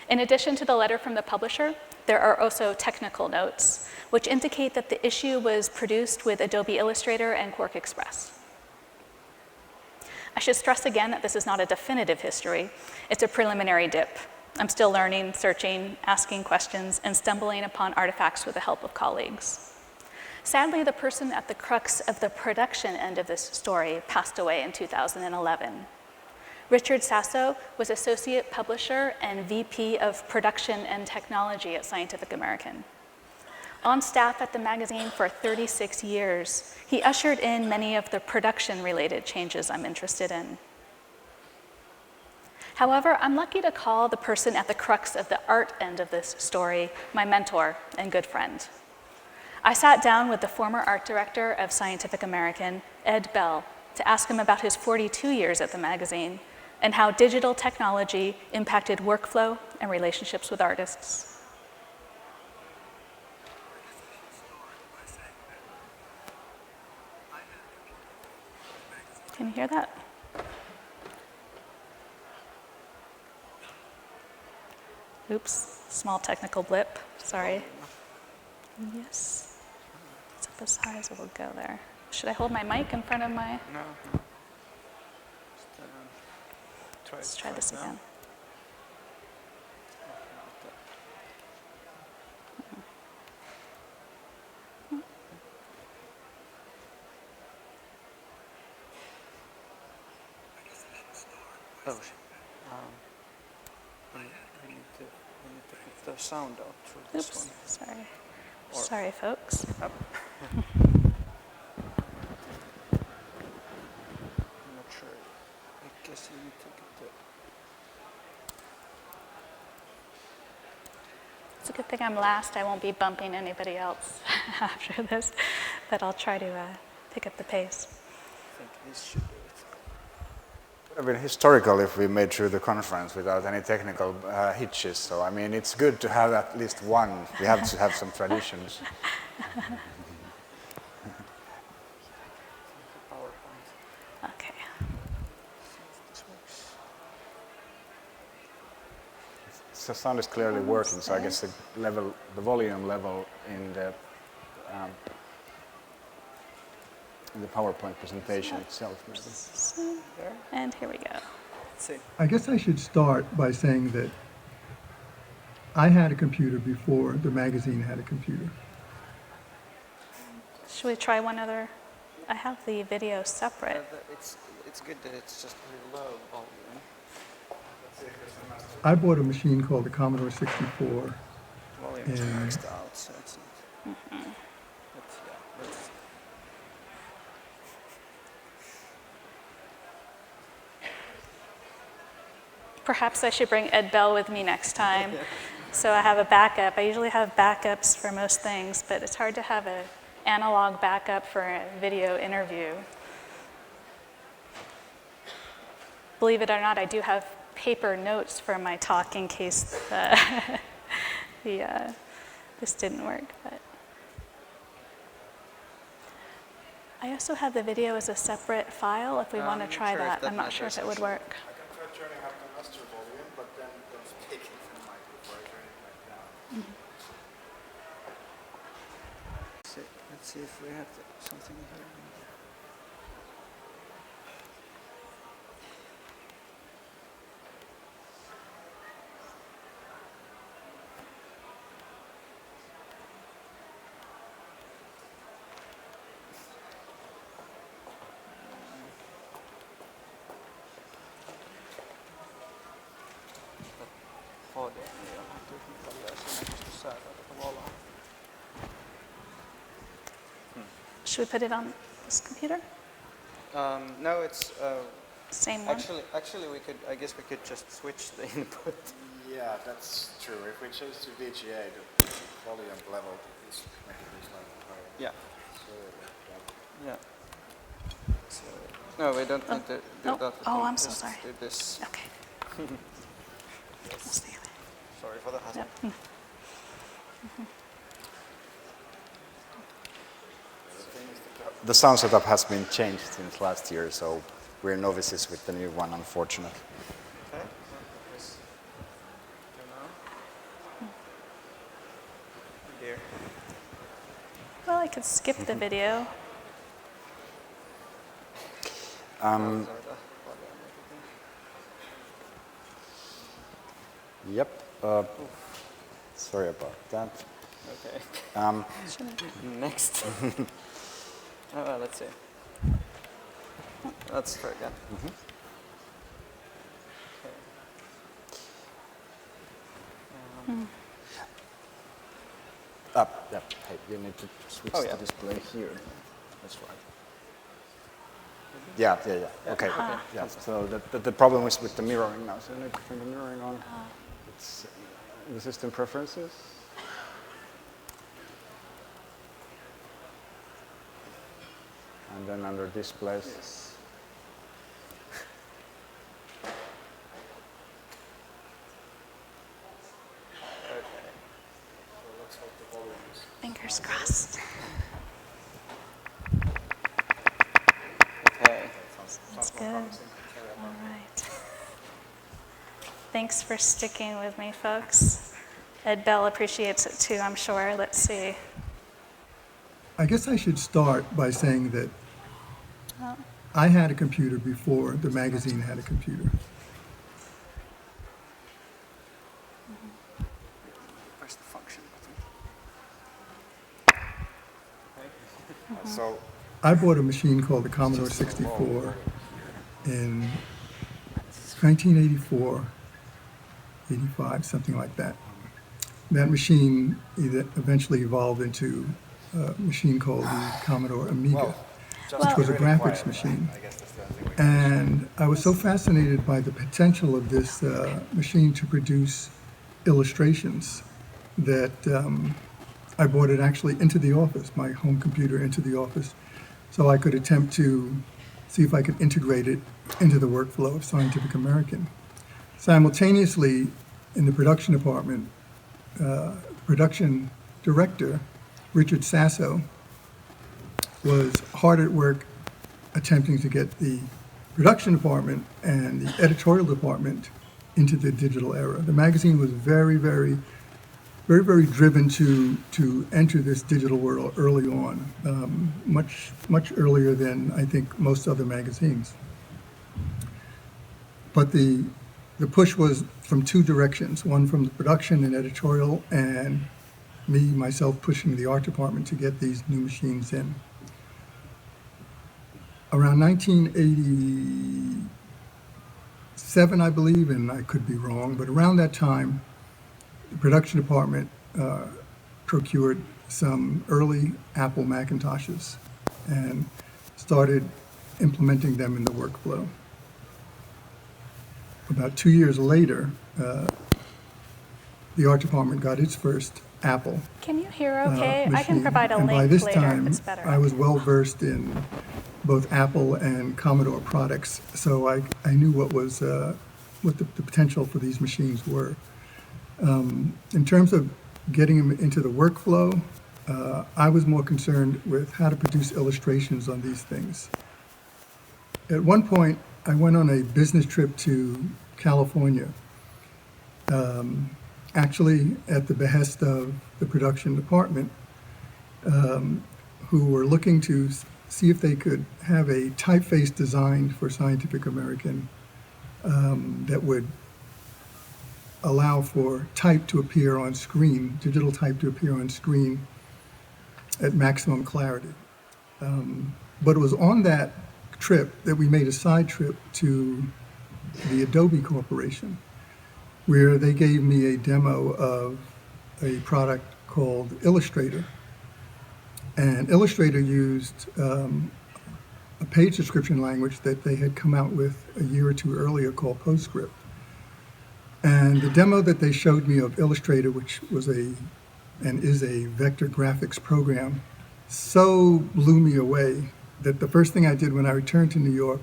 [SPEAKER 7] In addition to the letter from the publisher, there are also technical notes, which indicate that the issue was produced with Adobe Illustrator and Quark Express. I should stress again that this is not a definitive history. It's a preliminary dip. I'm still learning, searching, asking questions, and stumbling upon artifacts with the help of colleagues. Sadly, the person at the crux of the production end of this story passed away in 2011. Richard Sasso was Associate Publisher and VP of Production and Technology at Scientific American. On staff at the magazine for 36 years, he ushered in many of the production-related changes I'm interested in. However, I'm lucky to call the person at the crux of the art end of this story my mentor and good friend. I sat down with the former art director of Scientific American, Ed Bell, to ask him about his 42 years at the magazine and how digital technology impacted workflow and relationships with artists. Can you hear that? Oops, small technical blip, sorry. Yes, it's up as high as it will go there. Should I hold my mic in front of my?
[SPEAKER 1] No.
[SPEAKER 7] Let's try this again.
[SPEAKER 8] Oh, we need to put the sound out through this
[SPEAKER 7] Oops,
[SPEAKER 8] one.
[SPEAKER 7] sorry. Sorry, folks.
[SPEAKER 8] I'm not sure. I guess you need to get the...
[SPEAKER 7] It's a good thing I'm last. I won't be bumping anybody else after this, but I'll try to pick up the pace.
[SPEAKER 8] I think this should do it.
[SPEAKER 1] It would have been historical if we made through the conference without any technical hitches. So, I mean, it's good to have at least one. We have to have some traditions.
[SPEAKER 7] Okay.
[SPEAKER 1] The sound is clearly working, so I guess the volume level in the PowerPoint presentation itself, maybe.
[SPEAKER 7] And here we go.
[SPEAKER 8] Let's see.
[SPEAKER 9] I guess I should start by saying that I had a computer before the magazine had a computer.
[SPEAKER 7] Should we try one other? I have the video separate.
[SPEAKER 8] It's good that it's just really low volume.
[SPEAKER 9] I bought a machine called the Commodore 64.
[SPEAKER 8] Volume is
[SPEAKER 9] Yeah.
[SPEAKER 8] maxed out, so it's not. Let's
[SPEAKER 7] Perhaps I should bring Ed Bell with me next time, so I have a backup. I usually have backups for most things, but it's hard to have an analog backup for a video interview. Believe it or not, I do have paper notes for my talk in case this didn't work. But I also have the video as a separate file if we want to try that. I'm not sure if it would work.
[SPEAKER 1] I can try turning up the master volume, but then don't speak it from my before I turn it back down.
[SPEAKER 8] Let's see if we have something here.
[SPEAKER 7] Should we put it on this computer?
[SPEAKER 8] No, it's
[SPEAKER 7] Same one?
[SPEAKER 8] actually we could. I guess we could just switch the input.
[SPEAKER 1] Yeah, that's true. If we change to VGA, the volume level is maybe slightly higher.
[SPEAKER 8] Yeah.
[SPEAKER 1] So,
[SPEAKER 8] Yeah. So, no, we don't need to do
[SPEAKER 7] Oh.
[SPEAKER 8] that. We
[SPEAKER 7] Oh,
[SPEAKER 8] can
[SPEAKER 7] I'm so
[SPEAKER 8] just
[SPEAKER 7] sorry.
[SPEAKER 8] Do this.
[SPEAKER 7] Okay. We'll stay there.
[SPEAKER 8] Sorry for the hassle.
[SPEAKER 7] Yep.
[SPEAKER 1] the sound setup has been changed since last year, so we're novices with the new one, unfortunately.
[SPEAKER 8] Okay. Dear.
[SPEAKER 7] Well, I could skip the video.
[SPEAKER 1] Yep. Sorry about that.
[SPEAKER 8] Okay. Next. Well, let's see. Let's try again.
[SPEAKER 1] Yeah. Hey, you need to switch
[SPEAKER 8] Oh, yeah.
[SPEAKER 1] the display here. That's right. Yeah. Okay. Yeah. So the problem is with the mirroring now. So you need to turn the mirroring on. It's in the system preferences. And then under displays.
[SPEAKER 8] Yes.
[SPEAKER 7] Fingers crossed.
[SPEAKER 8] Okay.
[SPEAKER 7] That's good. All right. Thanks for sticking with me, folks. Ed Bell appreciates it too, I'm sure. Let's see.
[SPEAKER 9] I guess I should start by saying that I had a computer before the magazine had a computer.
[SPEAKER 8] Press the function button.
[SPEAKER 1] So
[SPEAKER 9] I bought a machine called the Commodore 64 in 1984, 85, something like that. That machine eventually evolved into a machine called the Commodore Amiga, which was a graphics machine. And I was so fascinated by the potential of this machine to produce illustrations that I brought it actually into the office, my home computer into the office, so I could attempt to see if I could integrate it into the workflow of Scientific American. Simultaneously, in the production department, production director, Richard Sasso, was hard at work attempting to get the production department and the editorial department into the digital era. The magazine was very driven to enter this digital world early on, much earlier than I think most other magazines. But the push was from two directions, one from the production and editorial, and myself pushing the art department to get these new machines in. Around 1986, 1997, I believe, and I could be wrong, but around that time, the production department procured some early Apple Macintoshes and started implementing them in the workflow. About 2 years later, the art department got its first Apple.
[SPEAKER 7] Can you hear okay? I can
[SPEAKER 9] machine.
[SPEAKER 7] provide a
[SPEAKER 9] And
[SPEAKER 7] link
[SPEAKER 9] by this
[SPEAKER 7] later
[SPEAKER 9] time,
[SPEAKER 7] if it's better.
[SPEAKER 9] I was well versed in both Apple and Commodore products, so I knew what the potential for these machines were. In terms of getting them into the workflow, I was more concerned with how to produce illustrations on these things. At one point, I went on a business trip to California, actually at the behest of the production department, who were looking to see if they could have a typeface designed for Scientific American that would allow for type to appear on screen, digital type to appear on screen at maximum clarity. But it was on that trip that we made a side trip to the Adobe Corporation, where they gave me a demo of a product called Illustrator. And Illustrator used a page description language that they had come out with a year or two earlier called PostScript. And the demo that they showed me of Illustrator, which was and is a vector graphics program, so blew me away that the first thing I did when I returned to New York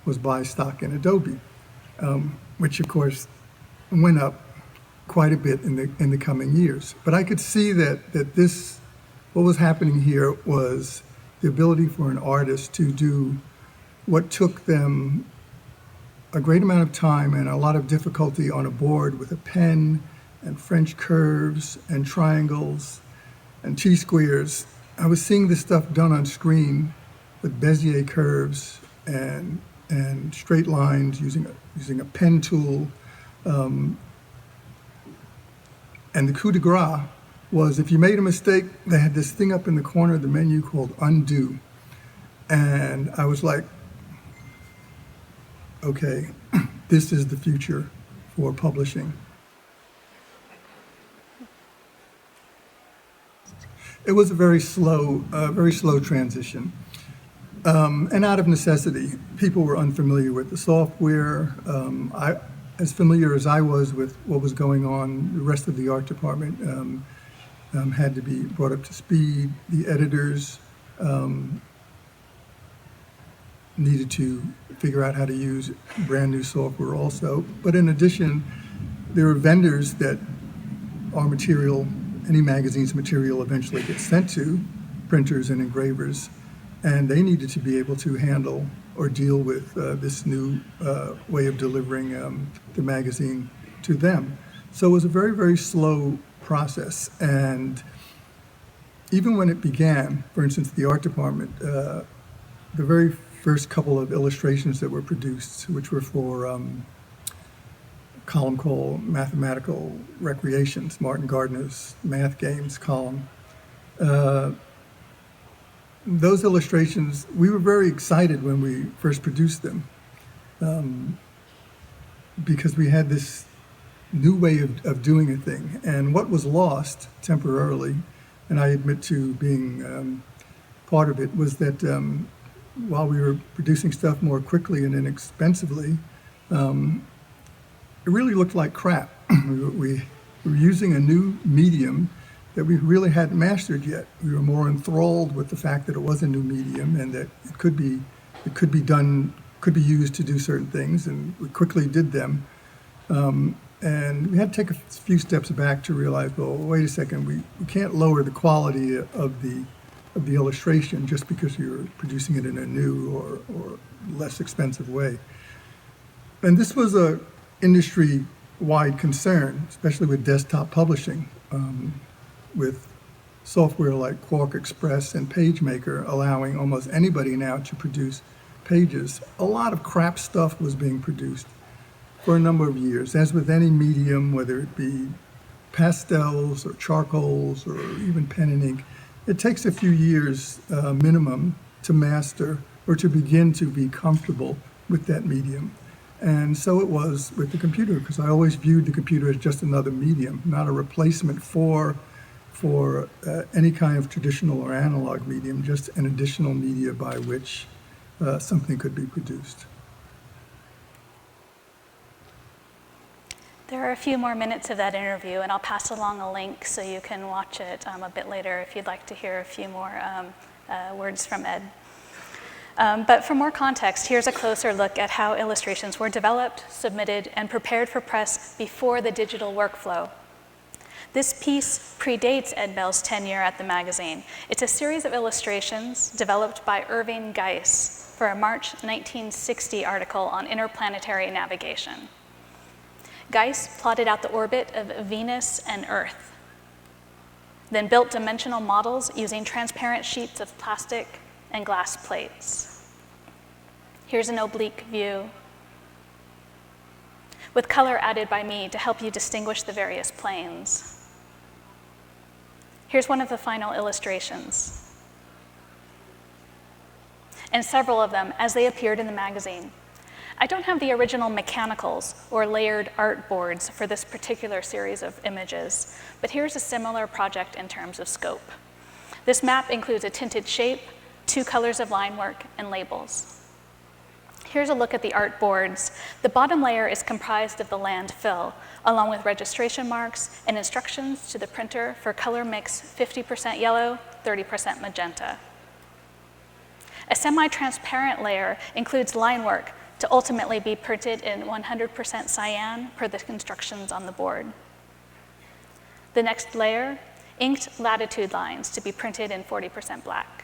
[SPEAKER 9] was buy stock in Adobe, which of course went up quite a bit in the coming years. But I could see that what was happening here was the ability for an artist to do what took them a great amount of time and a lot of difficulty on a board with a pen and French curves and triangles and T-squares. I was seeing this stuff done on screen with Bezier curves and straight lines using a pen tool. And the coup de grace was if you made a mistake, they had this thing up in the corner of the menu called undo. And I was like, okay, this is the future for publishing. It was a very slow transition. And out of necessity, people were unfamiliar with the software. As familiar as I was with what was going on, the rest of the art department had to be brought up to speed. The editors needed to figure out how to use brand new software also. But in addition, there were vendors that our material, any magazine's material eventually gets sent to, printers and engravers, and they needed to be able to handle or deal with this new way of delivering the magazine to them. So it was a very, very slow process. And even when it began, for instance, the art department, the very first couple of illustrations that were produced, which were for a column called Mathematical Recreations, Martin Gardner's Math Games column, those illustrations, we were very excited when we first produced them because we had this new way of doing a thing. And what was lost temporarily, and I admit to being part of it, was that while we were producing stuff more quickly and inexpensively, it really looked like crap. We were using a new medium that we really hadn't mastered yet. We were more enthralled with the fact that it was a new medium and that it could be used to do certain things, and we quickly did them. And we had to take a few steps back to realize, well, wait a second, we can't lower the quality of the illustration just because you're producing it in a new or less expensive way. And this was a industry-wide concern, especially with desktop publishing. With software like Quark Express and PageMaker allowing almost anybody now to produce pages, a lot of crap stuff was being produced for a number of years. As with any medium, whether it be pastels or charcoals or even pen and ink, it takes a few years minimum to master or to begin to be comfortable with that medium. And so it was with the computer, because I always viewed the computer as just another medium, not a replacement for any kind of traditional or analog medium, just an additional media by which something could be produced.
[SPEAKER 7] There are a few more minutes of that interview, and I'll pass along a link so you can watch it a bit later if you'd like to hear a few more words from Ed. But for more context, here's a closer look at how illustrations were developed, submitted, and prepared for press before the digital workflow. This piece predates Ed Bell's tenure at the magazine. It's a series of illustrations developed by Irving Geis for a March 1960 article on interplanetary navigation. Geis plotted out the orbit of Venus and Earth, then built dimensional models using transparent sheets of plastic and glass plates. Here's an oblique view with color added by me to help you distinguish the various planes. Here's one of the final illustrations, and several of them as they appeared in the magazine. I don't have the original mechanicals or layered art boards for this particular series of images, but here's a similar project in terms of scope. This map includes a tinted shape, 2 colors of line work, and labels. Here's a look at the art boards. The bottom layer is comprised of the landfill, along with registration marks and instructions to the printer for color mix 50% yellow, 30% magenta. A semi-transparent layer includes line work to ultimately be printed in 100% cyan per the instructions on the board. The next layer, inked latitude lines to be printed in 40% black.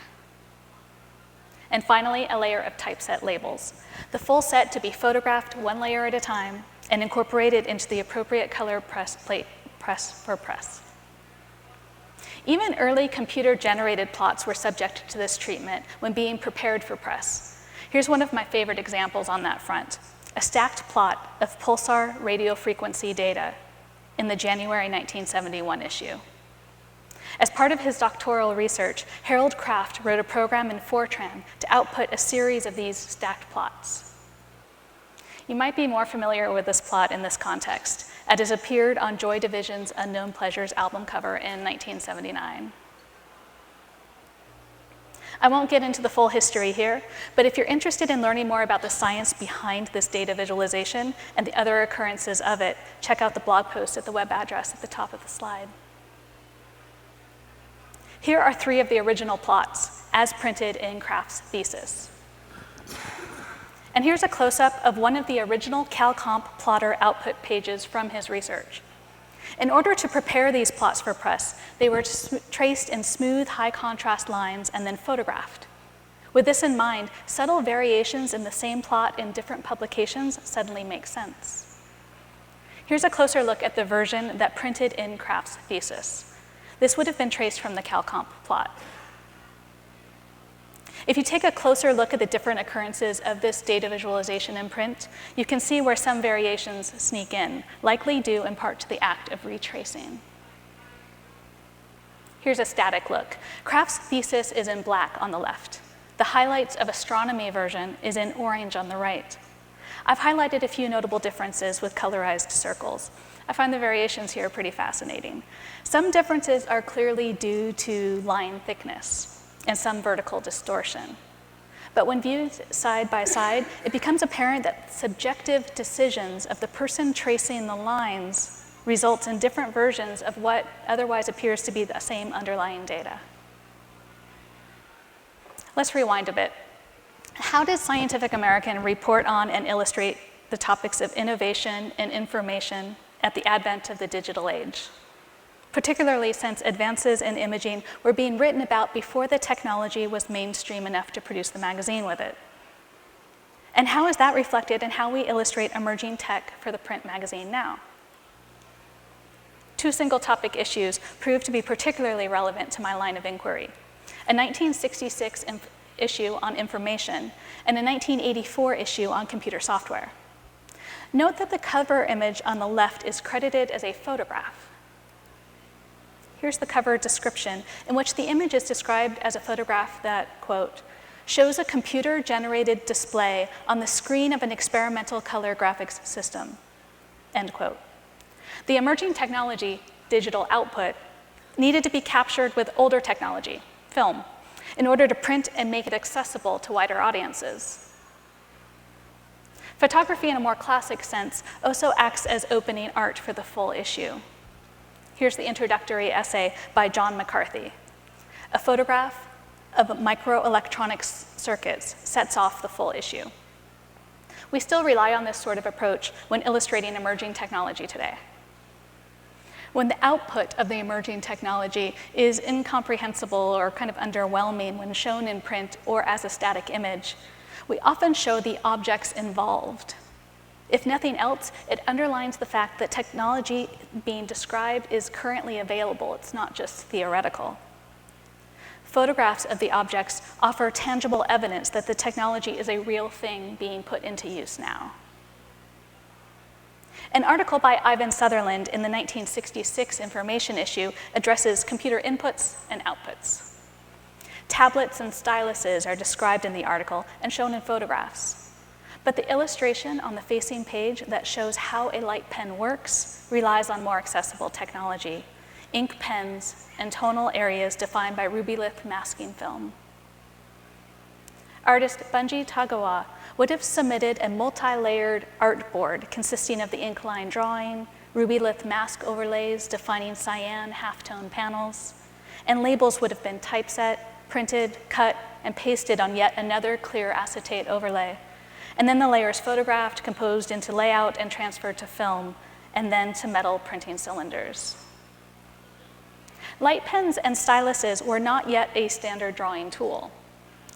[SPEAKER 7] And finally, a layer of typeset labels, the full set to be photographed 1 layer at a time and incorporated into the appropriate color plate for press. Even early computer-generated plots were subject to this treatment when being prepared for press. Here's one of my favorite examples on that front, a stacked plot of pulsar radio frequency data in the January 1971 issue. As part of his doctoral research, Harold Kraft wrote a program in Fortran to output a series of these stacked plots. You might be more familiar with this plot in this context, as it appeared on Joy Division's Unknown Pleasures album cover in 1979. I won't get into the full history here, but if you're interested in learning more about the science behind this data visualization and the other occurrences of it, check out the blog post at the web address at the top of the slide. Here are 3 of the original plots, as printed in Kraft's thesis. And here's a close-up of one of the original CalComp plotter output pages from his research. In order to prepare these plots for press, they were traced in smooth, high-contrast lines and then photographed. With this in mind, subtle variations in the same plot in different publications suddenly make sense. Here's a closer look at the version that printed in Kraft's thesis. This would have been traced from the CalComp plot. If you take a closer look at the different occurrences of this data visualization in print, you can see where some variations sneak in, likely due in part to the act of retracing. Here's a static look. Kraft's thesis is in black on the left. The highlights of astronomy version is in orange on the right. I've highlighted a few notable differences with colorized circles. I find the variations here pretty fascinating. Some differences are clearly due to line thickness and some vertical distortion. But when viewed side by side, it becomes apparent that subjective decisions of the person tracing the lines results in different versions of what otherwise appears to be the same underlying data. Let's rewind a bit. How did Scientific American report on and illustrate the topics of innovation and information at the advent of the digital age? Particularly since advances in imaging were being written about before the technology was mainstream enough to produce the magazine with it. And how is that reflected in how we illustrate emerging tech for the print magazine now? 2 single topic issues proved to be particularly relevant to my line of inquiry. A 1966 issue on information and a 1984 issue on computer software. Note that the cover image on the left is credited as a photograph. Here's the cover description, in which the image is described as a photograph that, quote, shows a computer-generated display on the screen of an experimental color graphics system, end quote. The emerging technology, digital output, needed to be captured with older technology, film, in order to print and make it accessible to wider audiences. Photography in a more classic sense also acts as opening art for the full issue. Here's the introductory essay by John McCarthy. A photograph of microelectronics circuits sets off the full issue. We still rely on this sort of approach when illustrating emerging technology today. When the output of the emerging technology is incomprehensible or kind of underwhelming when shown in print or as a static image, we often show the objects involved. If nothing else, it underlines the fact that technology being described is currently available. It's not just theoretical. Photographs of the objects offer tangible evidence that the technology is a real thing being put into use now. An article by Ivan Sutherland in the 1966 Information issue addresses computer inputs and outputs. Tablets and styluses are described in the article and shown in photographs. But the illustration on the facing page that shows how a light pen works relies on more accessible technology, ink pens, and tonal areas defined by rubylith masking film. Artist Bunji Tagawa would have submitted a multi-layered art board consisting of the ink line drawing, rubylith mask overlays defining cyan halftone panels, and labels would have been typeset, printed, cut, and pasted on yet another clear acetate overlay. And then the layers photographed, composed into layout, and transferred to film, and then to metal printing cylinders. Light pens and styluses were not yet a standard drawing tool.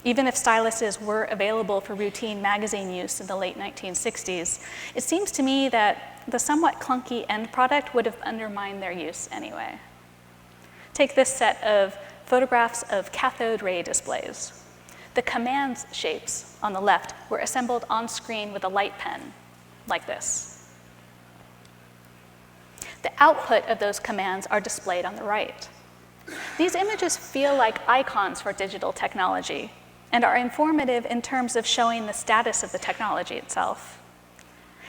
[SPEAKER 7] Even if styluses were available for routine magazine use in the late 1960s, it seems to me that the somewhat clunky end product would have undermined their use anyway. Take this set of photographs of cathode ray displays. The commands shapes on the left were assembled on screen with a light pen, like this. The output of those commands are displayed on the right. These images feel like icons for digital technology and are informative in terms of showing the status of the technology itself,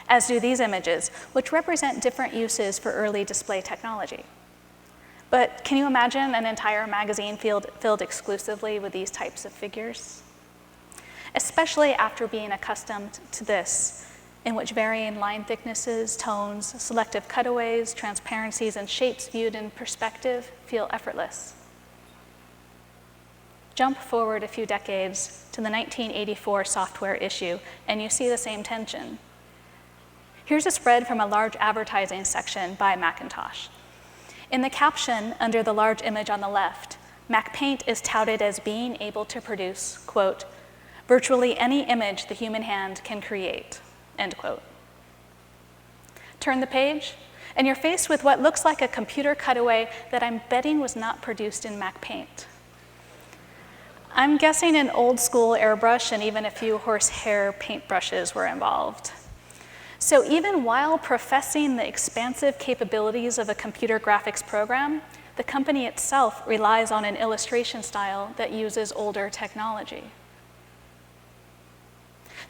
[SPEAKER 7] as do these images, which represent different uses for early display technology. But can you imagine an entire magazine filled exclusively with these types of figures? Especially after being accustomed to this, in which varying line thicknesses, tones, selective cutaways, transparencies, and shapes viewed in perspective feel effortless. Jump forward a few decades to the 1984 software issue, and you see the same tension. Here's a spread from a large advertising section by Macintosh. In the caption under the large image on the left, MacPaint is touted as being able to produce, quote, virtually any image the human hand can create, end quote. Turn the page, and you're faced with what looks like a computer cutaway that I'm betting was not produced in MacPaint. I'm guessing an old school airbrush and even a few horsehair paintbrushes were involved. So even while professing the expansive capabilities of a computer graphics program, the company itself relies on an illustration style that uses older technology.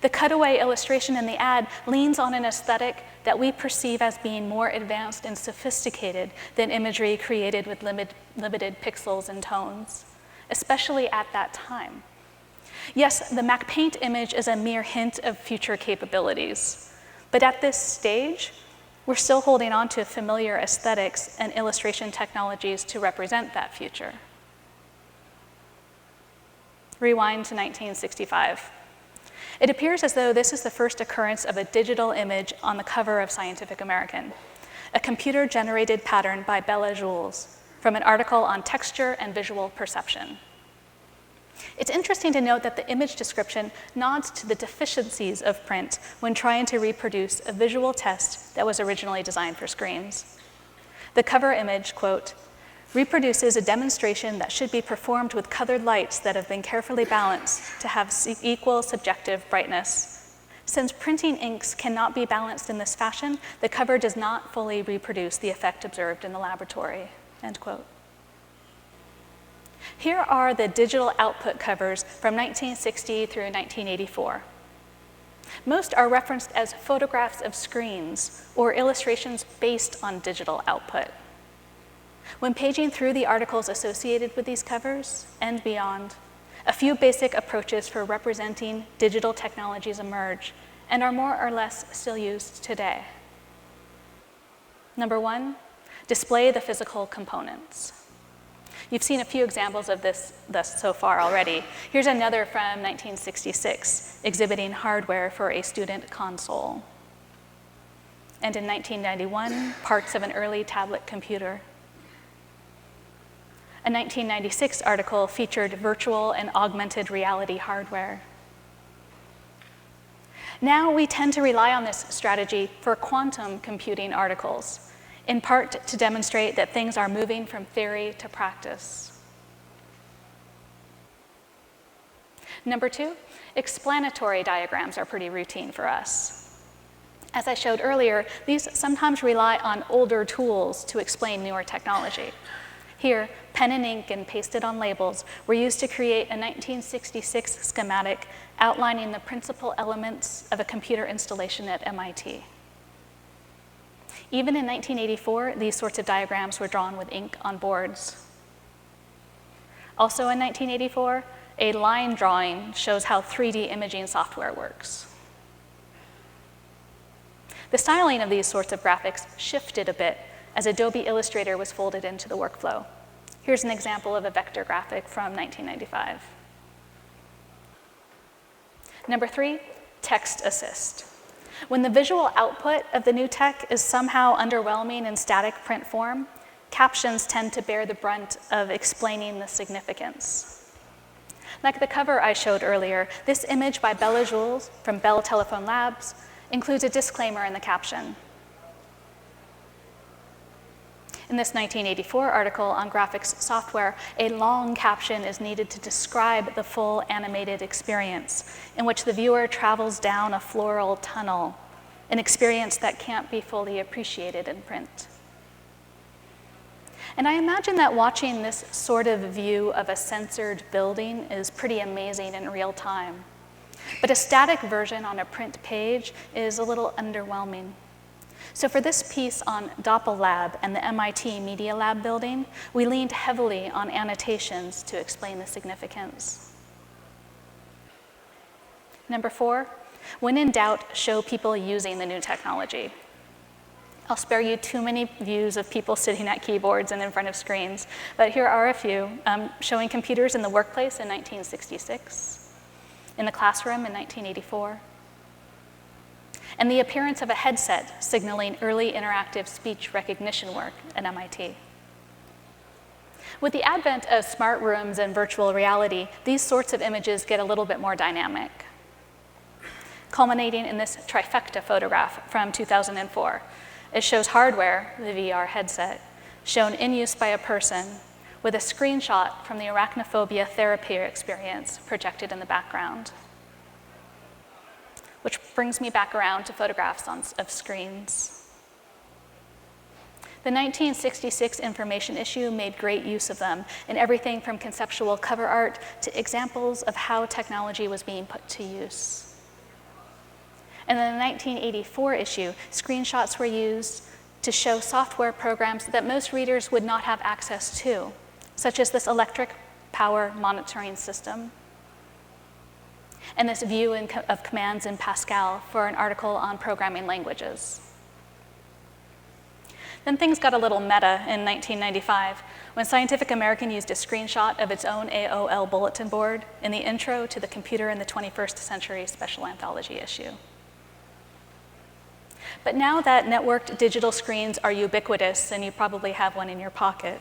[SPEAKER 7] The cutaway illustration in the ad leans on an aesthetic that we perceive as being more advanced and sophisticated than imagery created with limited pixels and tones, especially at that time. Yes, the MacPaint image is a mere hint of future capabilities. But at this stage, we're still holding on to familiar aesthetics and illustration technologies to represent that future. Rewind to 1965. It appears as though this is the first occurrence of a digital image on the cover of Scientific American, a computer-generated pattern by Bella Jules from an article on texture and visual perception. It's interesting to note that the image description nods to the deficiencies of print when trying to reproduce a visual test that was originally designed for screens. The cover image, quote, reproduces a demonstration that should be performed with colored lights that have been carefully balanced to have equal subjective brightness. Since printing inks cannot be balanced in this fashion, the cover does not fully reproduce the effect observed in the laboratory, end quote. Here are the digital output covers from 1960 through 1984. Most are referenced as photographs of screens or illustrations based on digital output. When paging through the articles associated with these covers and beyond, a few basic approaches for representing digital technologies emerge and are more or less still used today. Number one, display the physical components. You've seen a few examples of this thus so far already. Here's another from 1966, exhibiting hardware for a student console. And in 1991, parts of an early tablet computer. A 1996 article featured virtual and augmented reality hardware. Now we tend to rely on this strategy for quantum computing articles, in part to demonstrate that things are moving from theory to practice. Number two, explanatory diagrams are pretty routine for us. As I showed earlier, these sometimes rely on older tools to explain newer technology. Here, pen and ink and pasted on labels were used to create a 1966 schematic outlining the principal elements of a computer installation at MIT. Even in 1984, these sorts of diagrams were drawn with ink on boards. Also in 1984, a line drawing shows how 3D imaging software works. The styling of these sorts of graphics shifted a bit as Adobe Illustrator was folded into the workflow. Here's an example of a vector graphic from 1995. Number three, text assist. When the visual output of the new tech is somehow underwhelming in static print form, captions tend to bear the brunt of explaining the significance. Like the cover I showed earlier, this image by Bella Jules from Bell Telephone Labs includes a disclaimer in the caption. In this 1984 article on graphics software, a long caption is needed to describe the full animated experience, in which the viewer travels down a floral tunnel, an experience that can't be fully appreciated in print. And I imagine that watching this sort of view of a censored building is pretty amazing in real time. But a static version on a print page is a little underwhelming. So for this piece on Doppel Lab and the MIT Media Lab building, we leaned heavily on annotations to explain the significance. Number four, when in doubt, show people using the new technology. I'll spare you too many views of people sitting at keyboards and in front of screens, but here are a few, showing computers in the workplace in 1966, in the classroom in 1984, and the appearance of a headset signaling early interactive speech recognition work at MIT. With the advent of smart rooms and virtual reality, these sorts of images get a little bit more dynamic, culminating in this trifecta photograph from 2004. It shows hardware, the VR headset, shown in use by a person, with a screenshot from the arachnophobia therapy experience projected in the background. Which brings me back around to photographs of screens. The 1966 information issue made great use of them in everything from conceptual cover art to examples of how technology was being put to use. And in the 1984 issue, screenshots were used to show software programs that most readers would not have access to, such as this electric power monitoring system, and this view of commands in Pascal for an article on programming languages. Then things got a little meta in 1995 when Scientific American used a screenshot of its own AOL bulletin board in the intro to the Computer in the 21st Century special anthology issue. But now that networked digital screens are ubiquitous, and you probably have one in your pocket,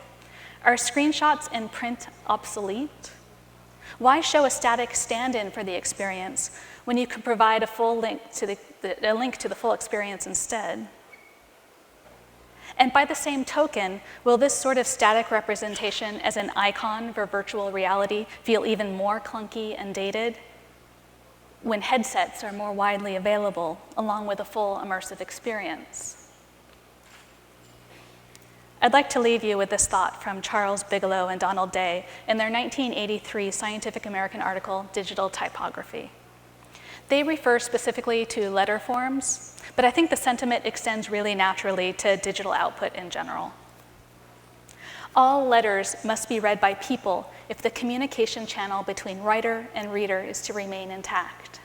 [SPEAKER 7] are screenshots in print obsolete? Why show a static stand-in for the experience when you could provide a full link to the full experience instead? And by the same token, will this sort of static representation as an icon for virtual reality feel even more clunky and dated when headsets are more widely available, along with a full immersive experience? I'd like to leave you with this thought from Charles Bigelow and Donald Day in their 1983 Scientific American article, Digital Typography. They refer specifically to letter forms, but I think the sentiment extends really naturally to digital output in general. All letters must be read by people if the communication channel between writer and reader is to remain intact.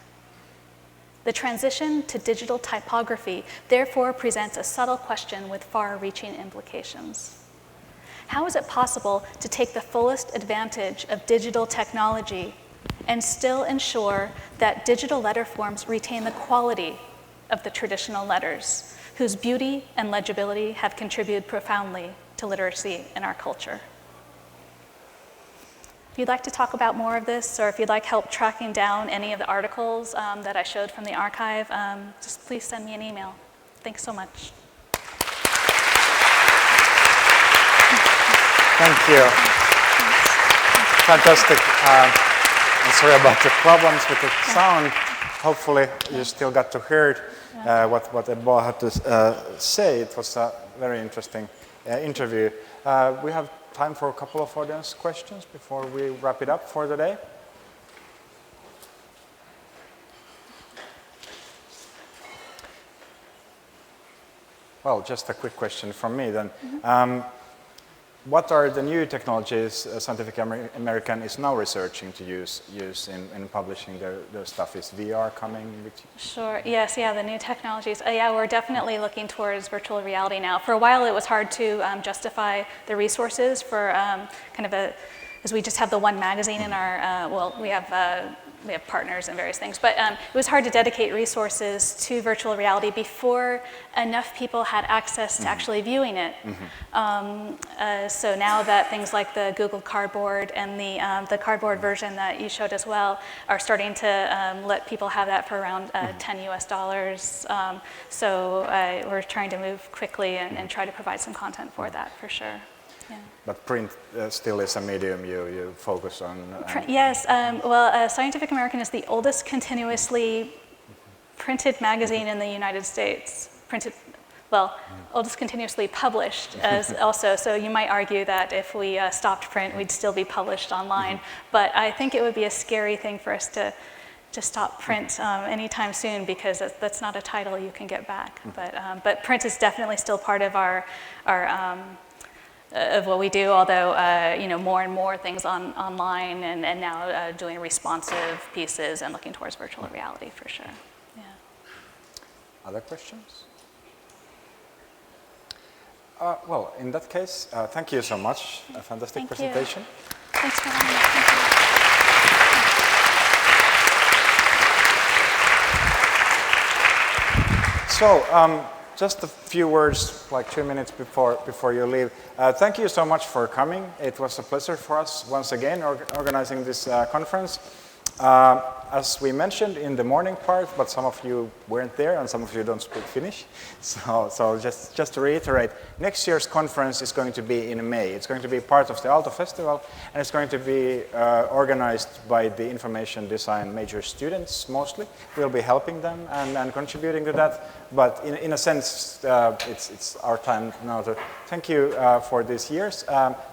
[SPEAKER 7] The transition to digital typography therefore presents a subtle question with far-reaching implications. How is it possible to take the fullest advantage of digital technology and still ensure that digital letter forms retain the quality of the traditional letters, whose beauty and legibility have contributed profoundly to literacy in our culture? If you'd like to talk about more of this, or if you'd like help tracking down any of the articles that I showed from the archive, just please send me an email. Thanks so much.
[SPEAKER 1] Thank you. Fantastic. I'm sorry about the problems with the sound. Hopefully you still got to hear what Ebba had to say. It was a very interesting interview. We have time for a couple of audience questions before we wrap it up for the day. Well, just a quick question from me then. What are the new technologies Scientific American is now researching to use in publishing their stuff? Is VR coming with you?
[SPEAKER 7] Sure, yes, yeah, the new technologies. Yeah, we're definitely looking towards virtual reality now. For a while it was hard to justify the resources for because we just have the one magazine in our, we have partners and various things, but it was hard to dedicate resources to virtual reality before enough people had access to actually viewing it. So now that things like the Google Cardboard and the cardboard version that you showed as well are starting to let people have that for around $10 US. So we're trying to move quickly and try to provide some content for that, for sure. Yeah.
[SPEAKER 1] But print still is a medium you focus on?
[SPEAKER 7] Yes, Scientific American is the oldest continuously printed magazine in the United States. Oldest continuously published as also, so you might argue that if we stopped print, we'd still be published online. But I think it would be a scary thing for us to stop print anytime soon, because that's not a title you can get back. But print is definitely still part of our of what we do, although more and more things online and now doing responsive pieces and looking towards virtual reality for sure. Yeah.
[SPEAKER 1] Other questions? Well, in that case, thank you so much. A fantastic presentation.
[SPEAKER 7] Thanks for having me.
[SPEAKER 1] So, just a few words, like 2 minutes before you leave. Thank you so much for coming. It was a pleasure for us once again organizing this conference. As we mentioned in the morning part, but some of you weren't there and some of you don't speak Finnish. So just to reiterate, next year's conference is going to be in May. It's going to be part of the Aalto Festival, and it's going to be organized by the information design major students mostly. We'll be helping them and contributing to that. But in a sense, it's our time now to thank you for these years.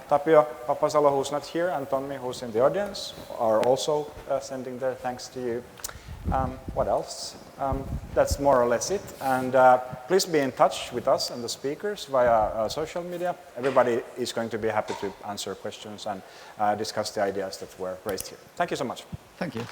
[SPEAKER 1] Tapio Papasalo, who's not here, and Tommi, who's in the audience, are also sending their thanks to you. What else? That's more or less it. And please be in touch with us and the speakers via social media. Everybody is going to be happy to answer questions and discuss the ideas that were raised here. Thank you so much.
[SPEAKER 6] Thank you.